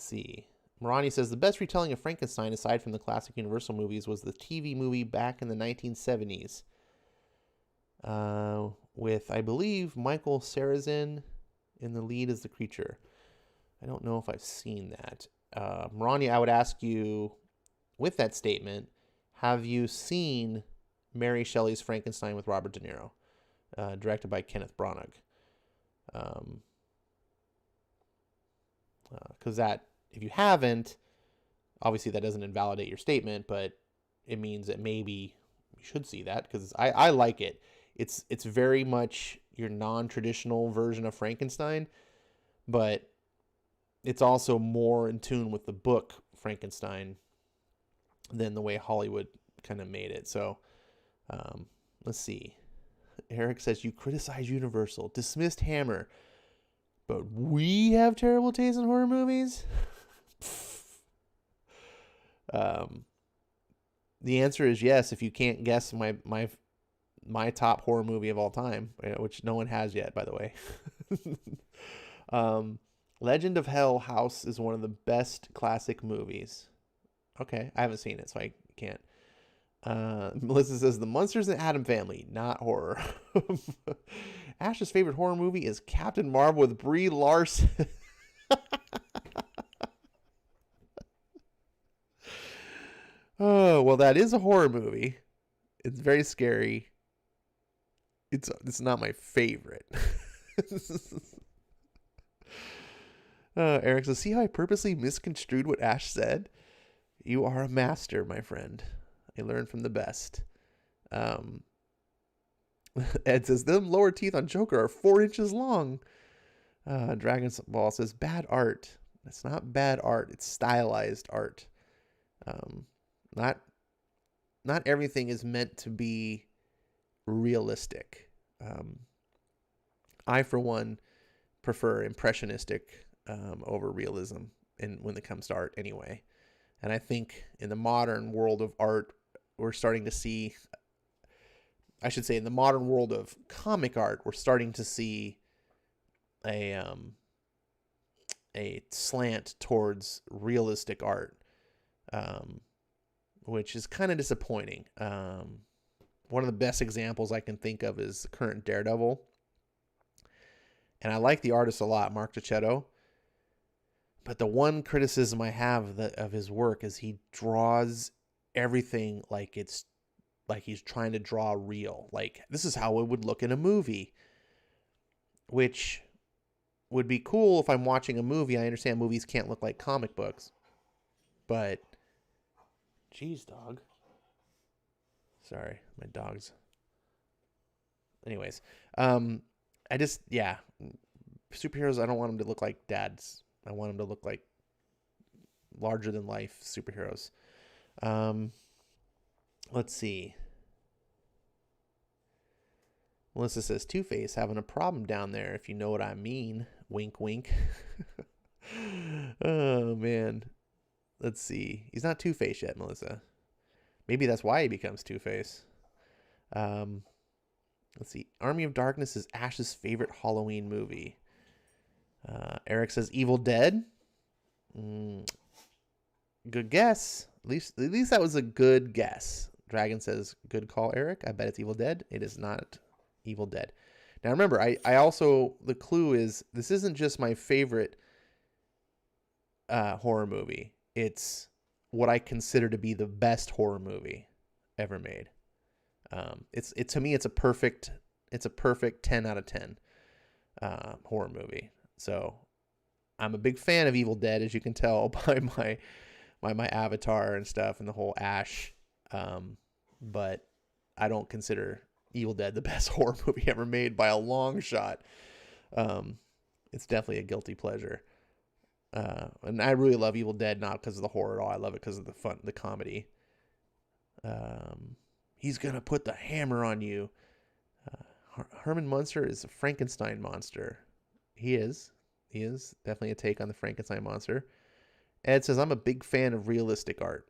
see. Marani says the best retelling of Frankenstein, aside from the classic Universal movies, was the TV movie back in the 1970s. With, I believe, Michael Sarrazin in the lead as the creature. I don't know if I've seen that. Marani, I would ask you, with that statement, have you seen Mary Shelley's Frankenstein with Robert De Niro, directed by Kenneth Branagh? Because that, if you haven't, obviously that doesn't invalidate your statement, but it means that maybe you should see that, because I like it. It's very much your non-traditional version of Frankenstein, but it's also more in tune with the book Frankenstein than the way Hollywood kind of made it. So let's see. Eric says, you criticize Universal, dismissed Hammer, but we have terrible taste in horror movies? The answer is yes, if you can't guess my top horror movie of all time, which no one has yet, by the way. Legend of Hell House is one of the best classic movies. Okay, I haven't seen it, so I can't. Melissa says the Munsters and Addams Family, not horror. Ash's favorite horror movie is Captain Marvel with Brie Larson. Oh, well, that is a horror movie. It's very scary. It's not my favorite. Eric says, see how I purposely misconstrued what Ash said? You are a master, my friend. I learned from the best. Ed says, them lower teeth on Joker are 4 inches long. Dragon Ball says, bad art. It's not bad art. It's stylized art. Not everything is meant to be realistic. I, for one, prefer impressionistic over realism when it comes to art anyway. And I think in the modern world of art, we're starting to see, I should say in the modern world of comic art, we're starting to see a slant towards realistic art, which is kind of disappointing. one of the best examples I can think of is the current Daredevil. And I like the artist a lot, Mark Tichetto. But the one criticism I have of his work is he draws everything like it's like he's trying to draw real. Like, this is how it would look in a movie. Which would be cool if I'm watching a movie. I understand movies can't look like comic books. But, jeez, dog. Sorry, my dog's. Anyways, I just, yeah. Superheroes, I don't want them to look like dads. I want them to look like larger than life superheroes. Let's see. Melissa says, Two-Face having a problem down there, if you know what I mean. Wink, wink. Oh, man. Let's see. He's not Two-Face yet, Melissa. Maybe that's why he becomes Two-Face. Let's see. Army of Darkness is Ash's favorite Halloween movie. Eric says Evil Dead. Good guess. At least that was a good guess. Dragon says, good call, Eric. I bet it's Evil Dead. It is not Evil Dead. Now remember, I also, the clue is this isn't just my favorite horror movie. It's what I consider to be the best horror movie ever made. To me, it's a perfect 10 out of 10 horror movie. So I'm a big fan of Evil Dead, as you can tell by my avatar and stuff and the whole Ash. But I don't consider Evil Dead the best horror movie ever made by a long shot. It's definitely a guilty pleasure. And I really love Evil Dead, not because of the horror at all. I love it because of the fun, the comedy. He's going to put the hammer on you. Herman Munster is a Frankenstein monster. He is definitely a take on the Frankenstein monster. Ed says, I'm a big fan of realistic art.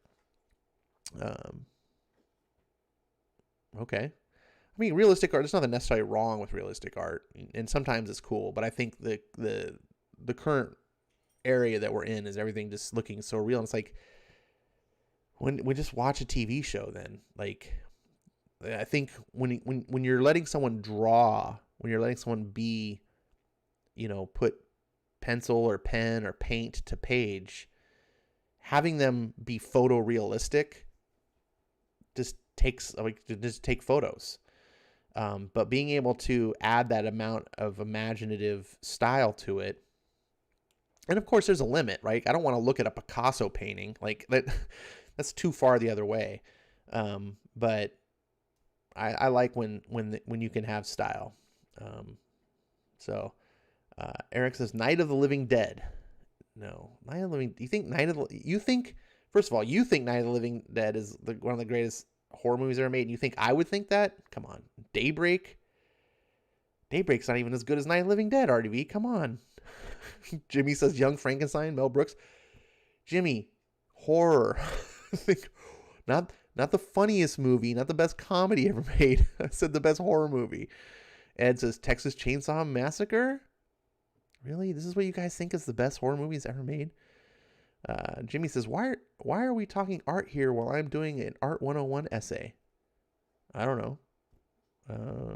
Okay. I mean, realistic art, there's nothing necessarily wrong with realistic art. And sometimes it's cool. But I think the current area that we're in is everything just looking so real. And it's like, when we just watch a TV show, then, like, I think when you're letting someone draw, when you're letting someone be, put pencil or pen or paint to page, having them be photorealistic just take photos. But being able to add that amount of imaginative style to it, and of course there's a limit, right? I don't want to look at a Picasso painting like that. That's too far the other way. But I like when you can have style. Eric says Night of the Living Dead. No, Night of the Living. First of all, you think Night of the Living Dead is one of the greatest horror movies ever made, and you think I would think that? Come on. Daybreak's not even as good as Night of the Living Dead, RDV. Come on. Jimmy says Young Frankenstein, Mel Brooks. Jimmy, horror. Not the funniest movie, not the best comedy ever made. I said the best horror movie. Ed says Texas Chainsaw Massacre. Really? This is what you guys think is the best horror movies ever made? Jimmy says, why are we talking art here while I'm doing an Art 101 essay? I don't know.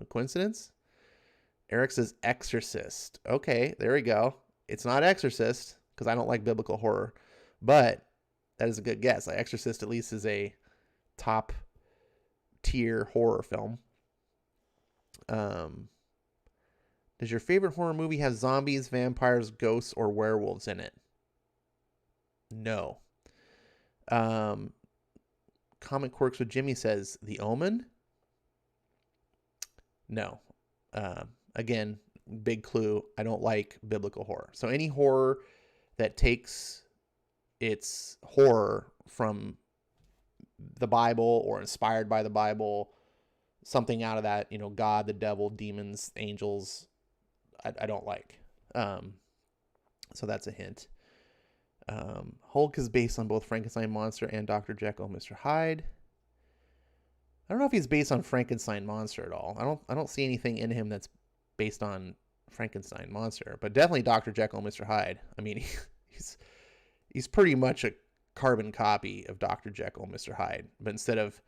Coincidence? Eric says Exorcist. Okay, there we go. It's not Exorcist, because I don't like biblical horror. But that is a good guess. Like, Exorcist at least is a top tier horror film. Does your favorite horror movie have zombies, vampires, ghosts, or werewolves in it? No. Comic Quirks with Jimmy says The Omen. No. Again, big clue. I don't like biblical horror. So any horror that takes its horror from the Bible or inspired by the Bible, something out of that, God, the devil, demons, angels, I don't like. So that's a hint. Hulk is based on both Frankenstein Monster and Dr. Jekyll and Mr. Hyde. I don't know if he's based on Frankenstein Monster at all. I don't see anything in him that's based on Frankenstein Monster, but definitely Dr. Jekyll and Mr. Hyde. I mean, he's pretty much a carbon copy of Dr. Jekyll and Mr. Hyde, but instead of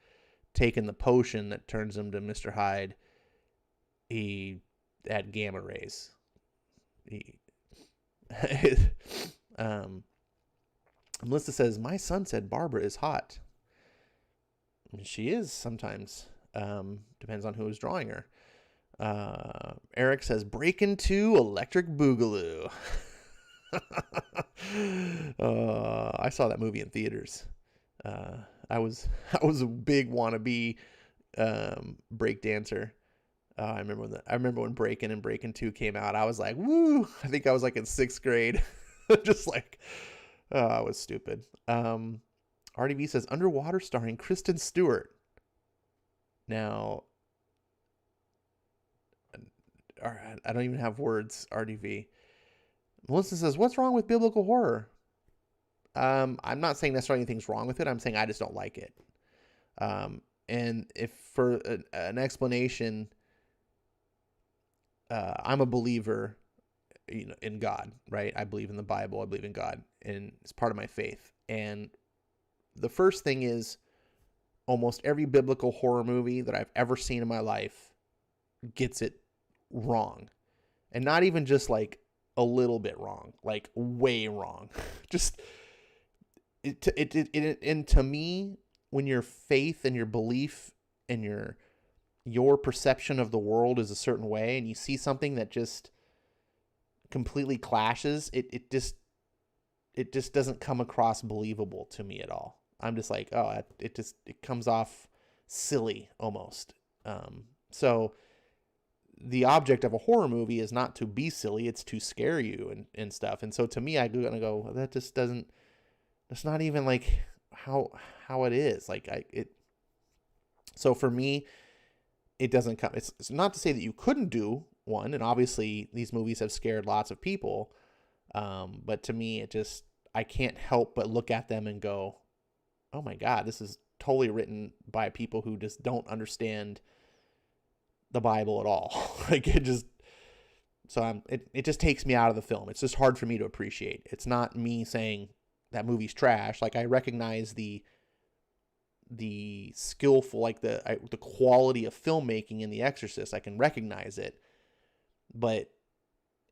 taken the potion that turns him to Mr. Hyde, he had gamma rays. Melissa says, my son said Barbara is hot. She is sometimes. Depends on who is drawing her. Eric says, Breakin' 2 Electric Boogaloo. I saw that movie in theaters. I was a big wannabe break dancer. I remember when Breakin' and Breakin' 2 came out. I was like, woo! I think I was like in 6th grade. Just like, I was stupid. RDV says Underwater starring Kristen Stewart. Now, I don't even have words, RDV. Melissa says, what's wrong with biblical horror? I'm not saying necessarily anything's wrong with it. I'm saying I just don't like it. And if for an explanation, I'm a believer, in God, right? I believe in the Bible. I believe in God, and it's part of my faith. And the first thing is, almost every biblical horror movie that I've ever seen in my life gets it wrong. And not even just like a little bit wrong, like way wrong. Just and to me, when your faith and your belief and your perception of the world is a certain way, and you see something that just completely clashes, it just doesn't come across believable to me at all. I'm just like, oh, it comes off silly almost. So the object of a horror movie is not to be silly, it's to scare you and stuff. And so to me, I'm gonna go, that just doesn't, that's not even like how it is. Like so for me, it doesn't come, it's not to say that you couldn't do one. And obviously these movies have scared lots of people. But to me, I can't help but look at them and go, oh my God, this is totally written by people who just don't understand the Bible at all. Like it just takes me out of the film. It's just hard for me to appreciate. It's not me saying that movie's trash. Like I recognize the skillful, like the quality of filmmaking in The Exorcist. I can recognize it, but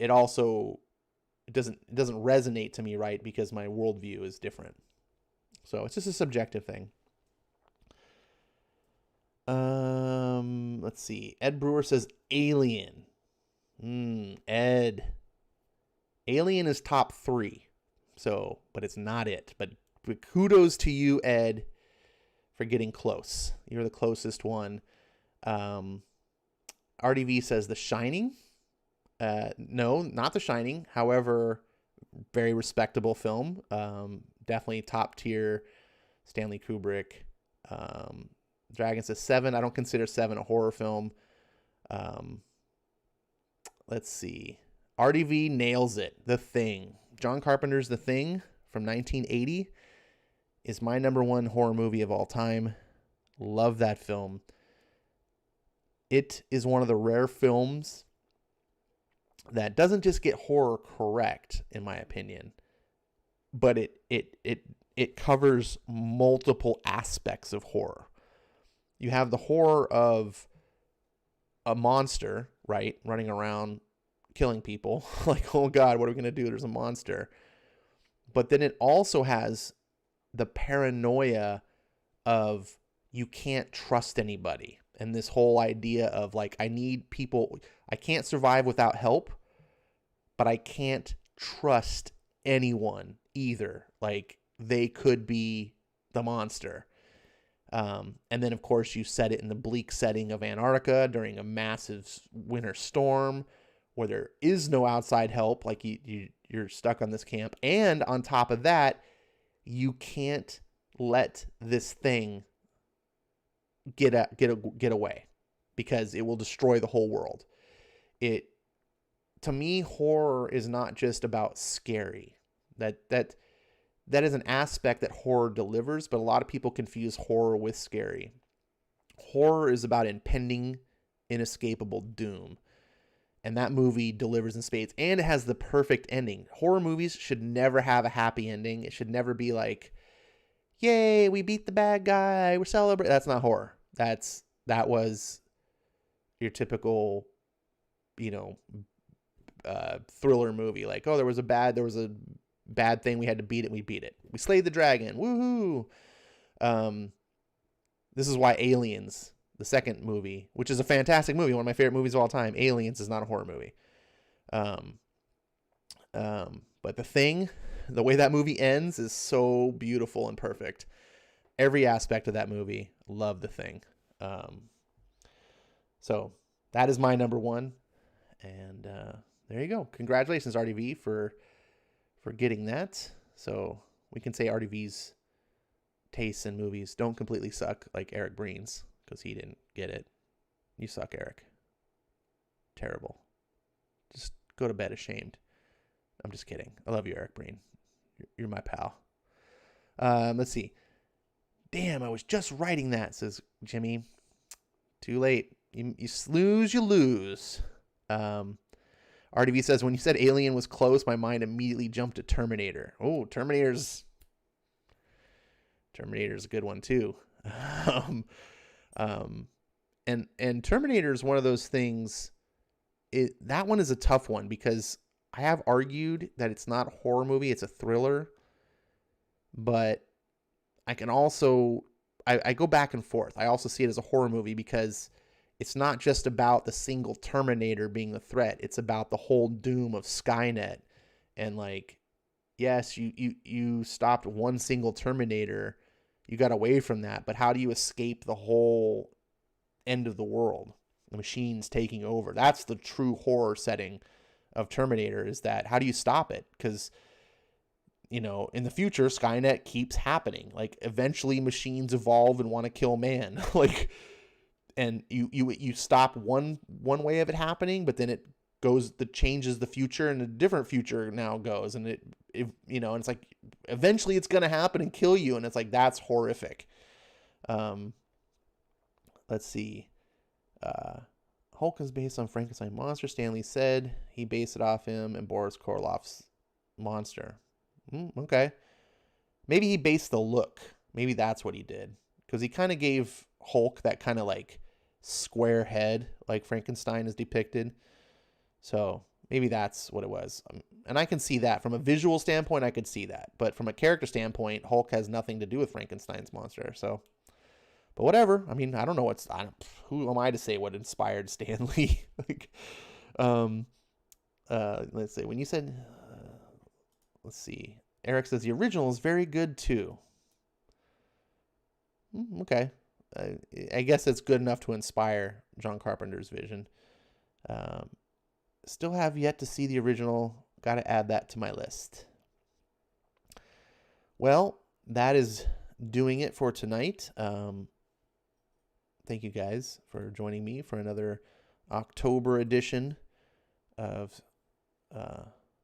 it also doesn't resonate to me, right? Because my worldview is different. So it's just a subjective thing. Let's see. Ed Brewer says Alien. Ed. Alien is top 3. So, but it's not it. But kudos to you, Ed, for getting close. You're the closest one. RDV says The Shining. No, not The Shining. However, very respectable film. Definitely top tier. Stanley Kubrick. Dragon says 7. I don't consider 7 a horror film. Let's see. RDV nails it. The Thing. John Carpenter's The Thing from 1980 is my number 1 horror movie of all time. Love that film. It is one of the rare films that doesn't just get horror correct, in my opinion, but it covers multiple aspects of horror. You have the horror of a monster, right, running around killing people. Like, oh God, what are we going to do? There's a monster. But then it also has the paranoia of you can't trust anybody. And this whole idea of like, I need people, I can't survive without help, but I can't trust anyone either. Like they could be the monster. And then of course you set it in the bleak setting of Antarctica during a massive winter storm where there is no outside help. Like you're stuck on this camp. And on top of that, you can't let this thing get away because it will destroy the whole world. To me, horror is not just about scary. That is an aspect that horror delivers, but a lot of people confuse horror with scary. Horror is about impending, inescapable doom. And that movie delivers in spades, and it has the perfect ending. Horror movies should never have a happy ending. It should never be like, yay, we beat the bad guy, we're celebrating. That's not horror. That was your typical, thriller movie. Like, oh, there was a bad thing, we had to beat it, we beat it. We slayed the dragon. Woohoo. This is why Aliens, the second movie, which is a fantastic movie, one of my favorite movies of all time, Aliens is not a horror movie. But The Thing, the way that movie ends is so beautiful and perfect. Every aspect of that movie, love The Thing. So that is my number one. And there you go. Congratulations, RDV, for getting that. So we can say RDV's tastes in movies don't completely suck like Eric Breen's, because he didn't get it. You suck, Eric. Terrible. Just go to bed ashamed. I'm just kidding. I love you, Eric Breen. You're my pal. Let's see. Damn, I was just writing that, says Jimmy. Too late. You snooze, you lose. RDV says, when you said Alien was close, my mind immediately jumped to Terminator. Oh, Terminator's a good one too. And Terminator is one of those things. That one is a tough one, because I have argued that it's not a horror movie, it's a thriller. But I can also, I go back and forth. I also see it as a horror movie because it's not just about the single Terminator being the threat. It's about the whole doom of Skynet. And like, yes, you stopped one single Terminator. You got away from that. But how do you escape the whole end of the world? The machines taking over. That's the true horror setting of Terminator, is that how do you stop it? Because, in the future, Skynet keeps happening. Like, eventually machines evolve and want to kill man. Like, and you stop one way of it happening, but then it changes the future, and a different future now goes, and and it's like eventually it's gonna happen and kill you, and it's like, that's horrific. Let's see. Hulk is based on Frankenstein monster. Stanley said he based it off him and Boris Karloff's monster. Okay. Maybe he based the look. Maybe that's what he did. Because he kind of gave Hulk that kind of like square head, like Frankenstein is depicted. So maybe that's what it was. And I can see that. From a visual standpoint, I could see that. But from a character standpoint, Hulk has nothing to do with Frankenstein's monster. So, but whatever. I mean, I don't know who am I to say what inspired Stan Lee? Like, let's see. When you said, let's see. Eric says the original is very good too. Okay. I guess it's good enough to inspire John Carpenter's vision. Still have yet to see the original. Got to add that to my list. Well, that is doing it for tonight. Thank you guys for joining me for another October edition of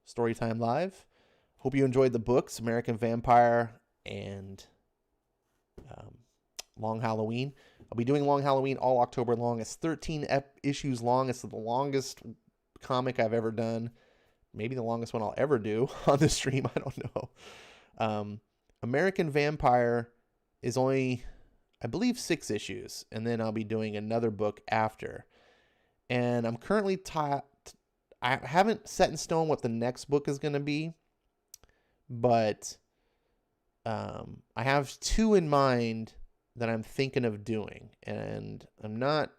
Storytime Live. Hope you enjoyed the books, American Vampire and Long Halloween. I'll be doing Long Halloween all October long. It's 13 issues long. It's the longest comic I've ever done. Maybe the longest one I'll ever do on the stream. I don't know. American Vampire is only, I believe, 6 issues. And then I'll be doing another book after. And I'm currently I haven't set in stone what the next book is going to be. But I have 2 in mind that I'm thinking of doing, and I'm not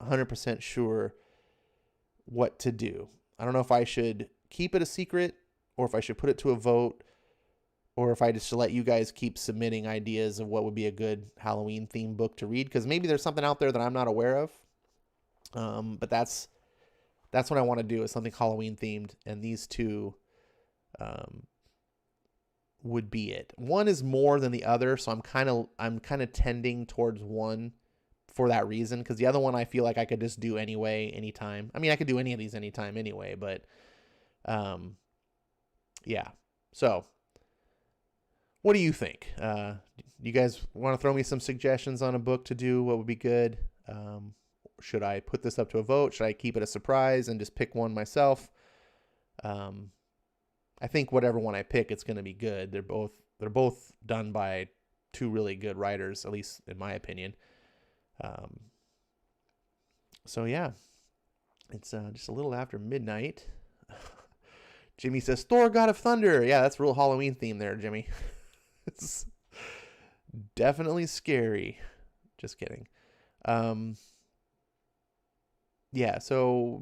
100% sure what to do. I don't know if I should keep it a secret, or if I should put it to a vote, or if I just should let you guys keep submitting ideas of what would be a good Halloween themed book to read, because maybe there's something out there that I'm not aware of. But that's what I want to do, is something Halloween themed, and these 2 would be it. One is more than the other, so I'm kind of tending towards one for that reason, because the other one I feel like I could just do anyway, anytime. I mean, I could do any of these anytime anyway, but yeah. So what do you think? You guys want to throw me some suggestions on a book to do? What would be good? Should I put this up to a vote? Should I keep it a surprise and just pick one myself? I think whatever one I pick, it's going to be good. They're both done by 2 really good writers, at least in my opinion. Um, so yeah, it's just a little after midnight. Jimmy says, Thor, God of Thunder. Yeah, that's real Halloween theme there, Jimmy. It's definitely scary. Just kidding. Yeah, so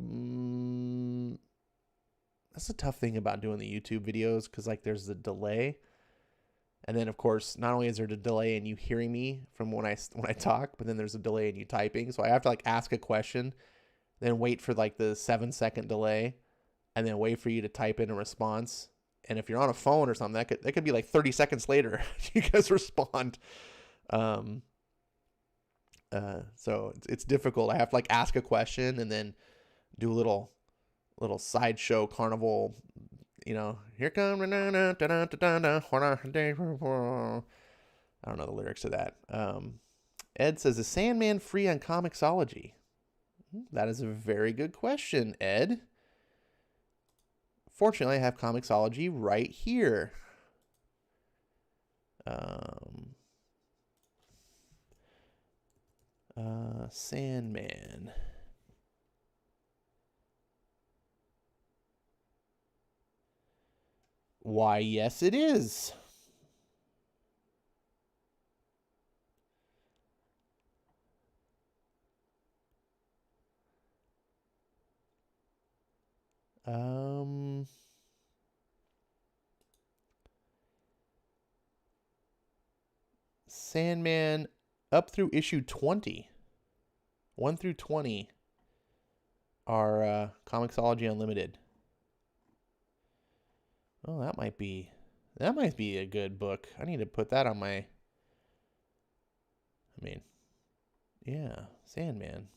that's a tough thing about doing the YouTube videos, because like there's a delay. And then, of course, not only is there a delay in you hearing me from when I talk, but then there's a delay in you typing. So I have to like ask a question, then wait for like the 7-second delay, and then wait for you to type in a response. And if you're on a phone or something, that could be like 30 seconds later you guys respond. So it's difficult. I have to like ask a question and then do a little sideshow carnival. You know, here come. I don't know the lyrics to that. Ed says, is Sandman free on Comicsology? That is a very good question, Ed. Fortunately, I have Comicsology right here. Sandman. Why, yes, it is. Sandman up through issue 20. 1 through 20 are Comicsology Unlimited. Oh, that might be a good book. I need to put that on my. Yeah, Sandman.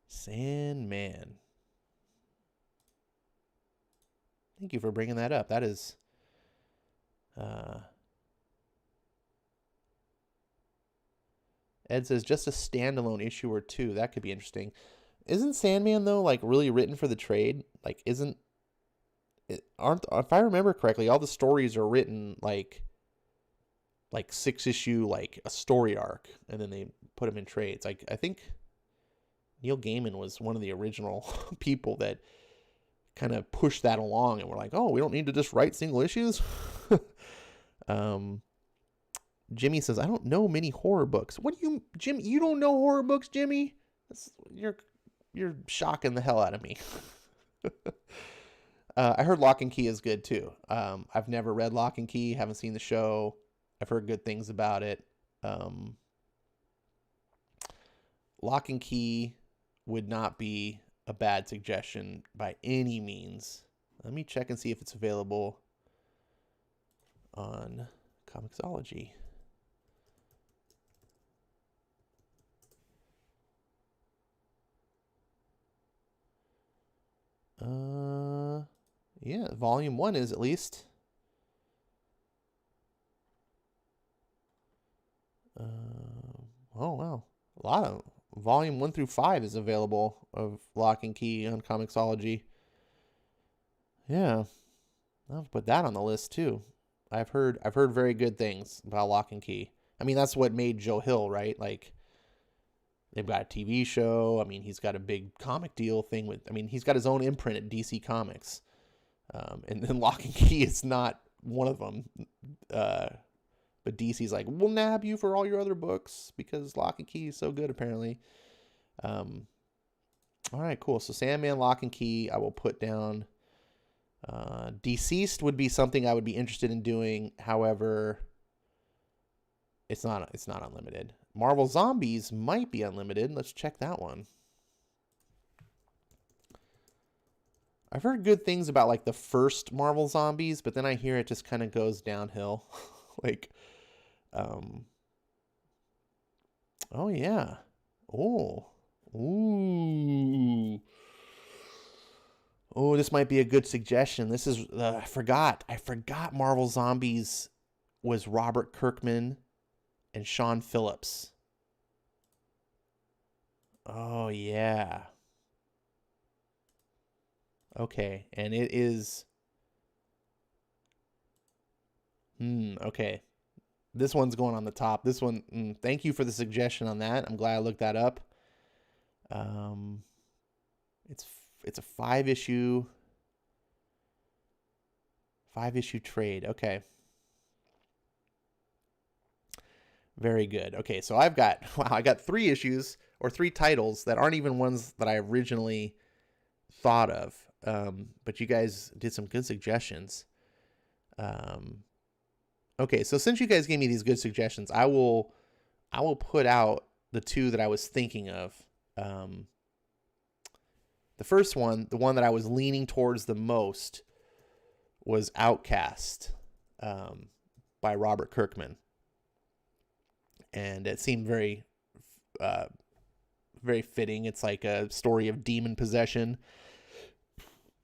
Sandman. Thank you for bringing that up. That is. Ed says just a standalone issue or two. That could be interesting. Isn't Sandman though like really written for the trade? Like, if I remember correctly, all the stories are written like 6-issue, like a story arc, and then they put them in trades. Like, I think Neil Gaiman was one of the original people that kind of pushed that along, and we're like, oh, we don't need to just write single issues. Jimmy says, I don't know many horror books. What do you, Jimmy? You don't know horror books, Jimmy? You're shocking the hell out of me. I heard Lock and Key is good too. I've never read Lock and Key, haven't seen the show. I've heard good things about it. Lock and Key would not be a bad suggestion by any means. Let me check and see if it's available on Comicsology. Yeah, volume 1 is at least. Oh wow, a lot of volume 1 through 5 is available of Lock and Key on Comicsology. Yeah, I'll put that on the list too. I've heard very good things about Lock and Key. I mean, that's what made Joe Hill, right? Like, they've got a TV show. I mean, he's got a big comic deal thing with. I mean, he's got his own imprint at DC Comics, and then Lock and Key is not one of them. But DC's like, we'll nab you for all your other books because Lock and Key is so good, apparently. All right, cool. So Sandman, Lock and Key, I will put down. Deceased would be something I would be interested in doing. However, it's not unlimited. Marvel Zombies might be unlimited. Let's check that one. I've heard good things about like the first Marvel Zombies, but then I hear it just kind of goes downhill. Like, oh yeah. Oh. Ooh. Oh, this might be a good suggestion. This is I forgot Marvel Zombies was Robert Kirkman and Sean Phillips. Oh yeah. Okay, and it is okay. This one's going on the top. This one, thank you for the suggestion on that. I'm glad I looked that up. It's a 5-issue trade. Okay. Very good. Okay, so I got 3 issues or 3 titles that aren't even ones that I originally thought of. But you guys did some good suggestions. Okay, so since you guys gave me these good suggestions, I will put out the 2 that I was thinking of. The first one, the one that I was leaning towards the most, was Outcast by Robert Kirkman. And it seemed very, very fitting. It's like a story of demon possession.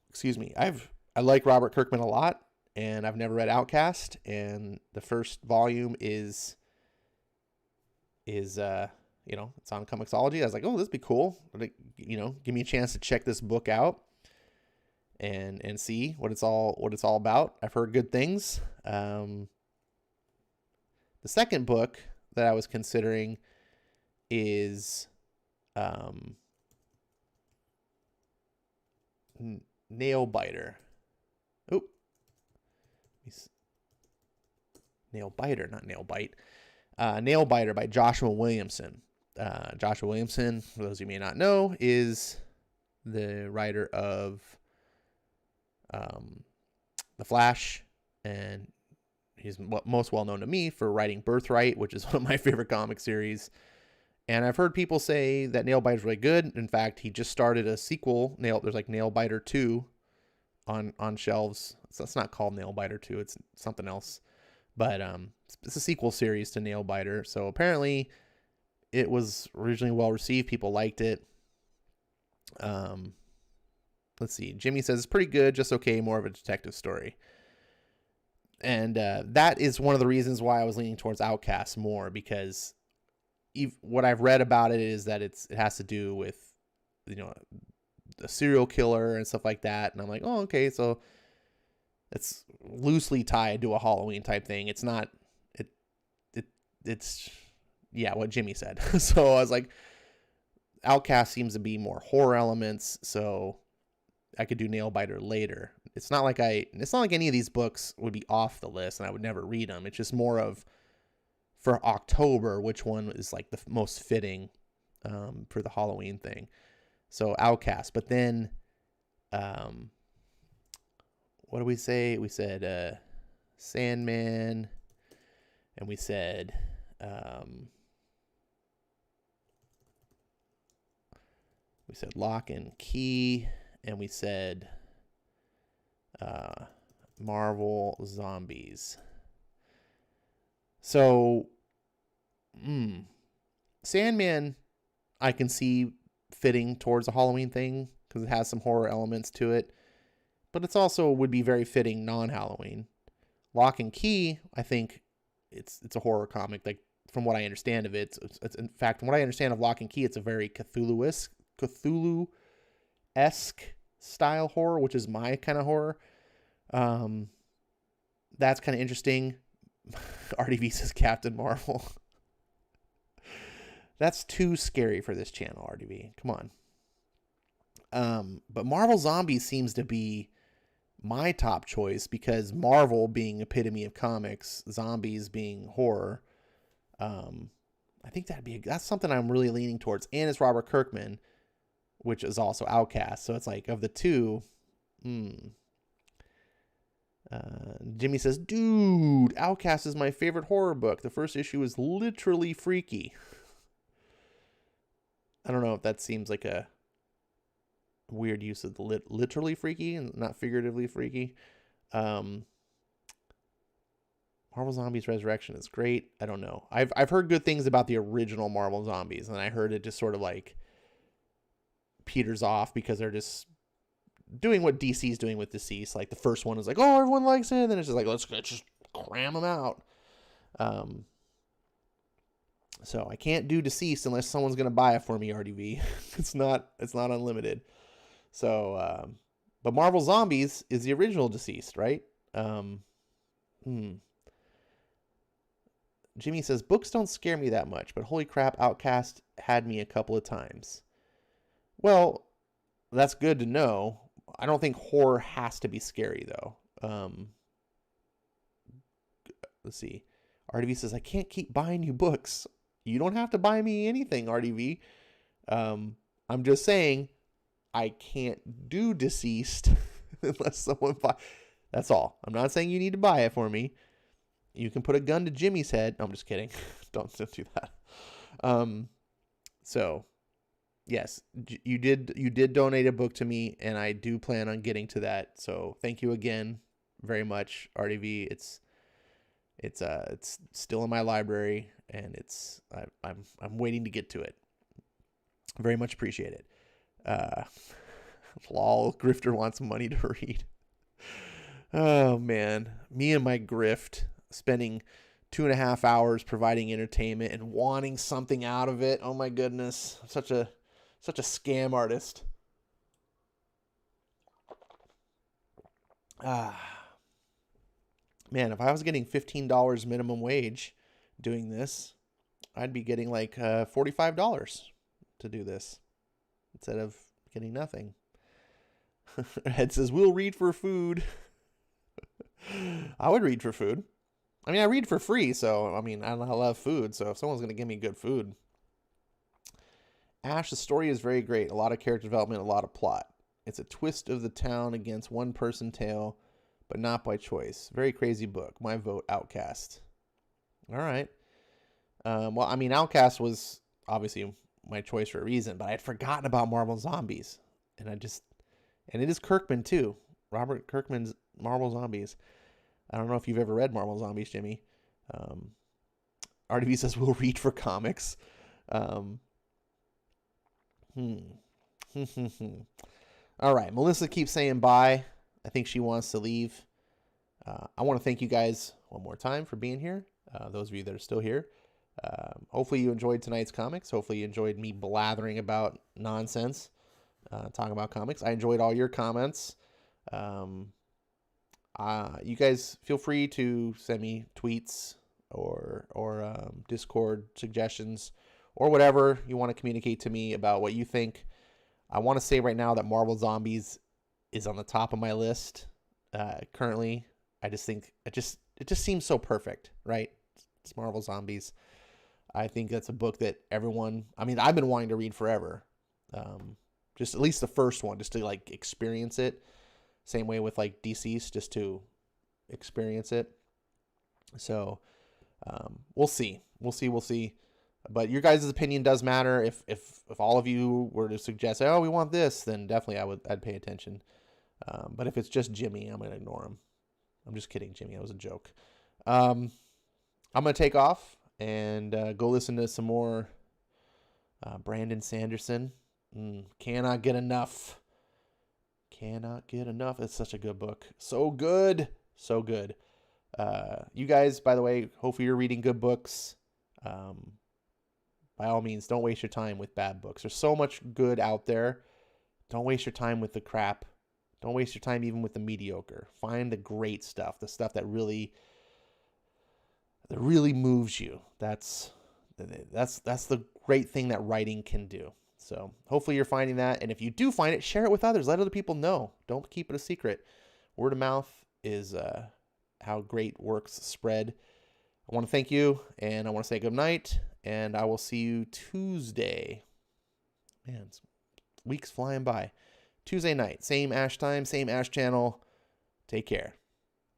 Excuse me. I like Robert Kirkman a lot, and I've never read Outcast. And the first volume is it's on Comicsology. I was like, oh, this would be cool. Give me a chance to check this book out and see what it's all about. I've heard good things. The second book that I was considering is Nail Biter. Oh, Nail Biter, not Nail Bite. Nail Biter by Joshua Williamson. Joshua Williamson, for those of you who may not know, is the writer of The Flash, and he's most well known to me for writing Birthright, which is one of my favorite comic series. And I've heard people say that Nail Biter is really good. In fact, he just started a sequel. There's like Nail Biter 2 on shelves. So it's not called Nail Biter 2. It's something else. But it's a sequel series to Nail Biter. So apparently it was originally well received. People liked it. Let's see. Jimmy says it's pretty good, just okay, more of a detective story. And that is one of the reasons why I was leaning towards Outcast more, because what I've read about it is that it has to do with, a serial killer and stuff like that. And I'm like, oh, okay, so it's loosely tied to a Halloween type thing. It's not, it's what Jimmy said. So I was like, Outcast seems to be more horror elements, so I could do Nail Biter later. It's not like any of these books would be off the list and I would never read them. It's just more of, for October, which one is like the most fitting for the Halloween thing. So Outcast. But then, what did we say? We said Sandman, and we said Lock and Key, and we said Marvel Zombies. So, Sandman, I can see fitting towards a Halloween thing because it has some horror elements to it, but it's also would be very fitting non-Halloween. Lock and Key, I think it's a horror comic. Like, from what I understand of it, it's in fact, from what I understand of Lock and Key, it's a very Cthulhu-esque style horror, which is my kind of horror. That's kind of interesting. RDV says Captain Marvel. That's too scary for this channel, RDV. Come on. But Marvel Zombies seems to be my top choice because Marvel being epitome of comics, zombies being horror. I think that's something I'm really leaning towards. And it's Robert Kirkman, which is also Outcast. So it's like, of the two, Jimmy says, dude, Outcast is my favorite horror book. The first issue is literally freaky. I don't know if that seems like a weird use of the literally freaky and not figuratively freaky. Marvel Zombies Resurrection is great. I don't know. I've heard good things about the original Marvel Zombies, and I heard it just sort of like peters off because they're just doing what DC's doing with Deceased. Like, the first one is like, oh, everyone likes it, and then it's just like, let's just cram them out. So I can't do Deceased unless someone's gonna buy it for me, RDV. It's not unlimited. So but Marvel Zombies is the original Deceased, right? Jimmy says, books don't scare me that much, but holy crap, Outcast had me a couple of times. Well, that's good to know. I don't think horror has to be scary, though. Let's see. RDV says, I can't keep buying you books. You don't have to buy me anything, RDV. I'm just saying I can't do Deceased unless someone buy. That's all. I'm not saying you need to buy it for me. You can put a gun to Jimmy's head. No, I'm just kidding. Don't do that. So, yes, you did donate a book to me, and I do plan on getting to that. So, thank you again very much, RDV. It's still in my library, and I'm waiting to get to it. Very much appreciate it. Lol, Grifter wants money to read. Oh man, me and my grift, spending 2.5 hours providing entertainment and wanting something out of it. Oh my goodness, such a scam artist. Man, if I was getting $15 minimum wage doing this, I'd be getting like $45 to do this instead of getting nothing. Ed says, we'll read for food. I would read for food. I mean, I read for free, so, I mean, I love food, so if someone's going to give me good food. Ash, the story is very great. A lot of character development, a lot of plot. It's a twist of the town against one-person tale, but not by choice. Very crazy book. My vote, Outcast. All right. Well, I mean, Outcast was obviously my choice for a reason, but I had forgotten about Marvel Zombies. And it is Kirkman, too. Robert Kirkman's Marvel Zombies. I don't know if you've ever read Marvel Zombies, Jimmy. RDV says we'll read for comics. All right. Melissa keeps saying bye. I think she wants to leave. I want to thank you guys one more time for being here. Those of you that are still here. Hopefully you enjoyed tonight's comics. Hopefully you enjoyed me blathering about nonsense, talking about comics. I enjoyed all your comments. You guys feel free to send me tweets or Discord suggestions or whatever you want to communicate to me about what you think. I want to say right now that Marvel Zombies is on the top of my list currently. I just think it just seems so perfect, right? It's Marvel Zombies. I think that's a book that everyone, I mean, I've been wanting to read forever. Just at least the first one, just to like experience it. Same way with like Deceased, just to experience it. So we'll see. But your guys' opinion does matter. If all of you were to suggest, oh, we want this, then definitely I'd pay attention. But if it's just Jimmy, I'm gonna ignore him. I'm just kidding, Jimmy. That was a joke. I'm gonna take off and go listen to some more Brandon Sanderson. Cannot get enough. It's such a good book. So good. You guys, by the way, hopefully you're reading good books. By all means, don't waste your time with bad books. There's so much good out there. Don't waste your time with the crap. Don't waste your time even with the mediocre. Find the great stuff, the stuff that really moves you. That's the great thing that writing can do. So hopefully you're finding that. And if you do find it, share it with others. Let other people know. Don't keep it a secret. Word of mouth is how great works spread. I want to thank you, and I want to say good night, and I will see you Tuesday. Man, week's flying by. Tuesday night, same Ash time, same Ash channel. Take care.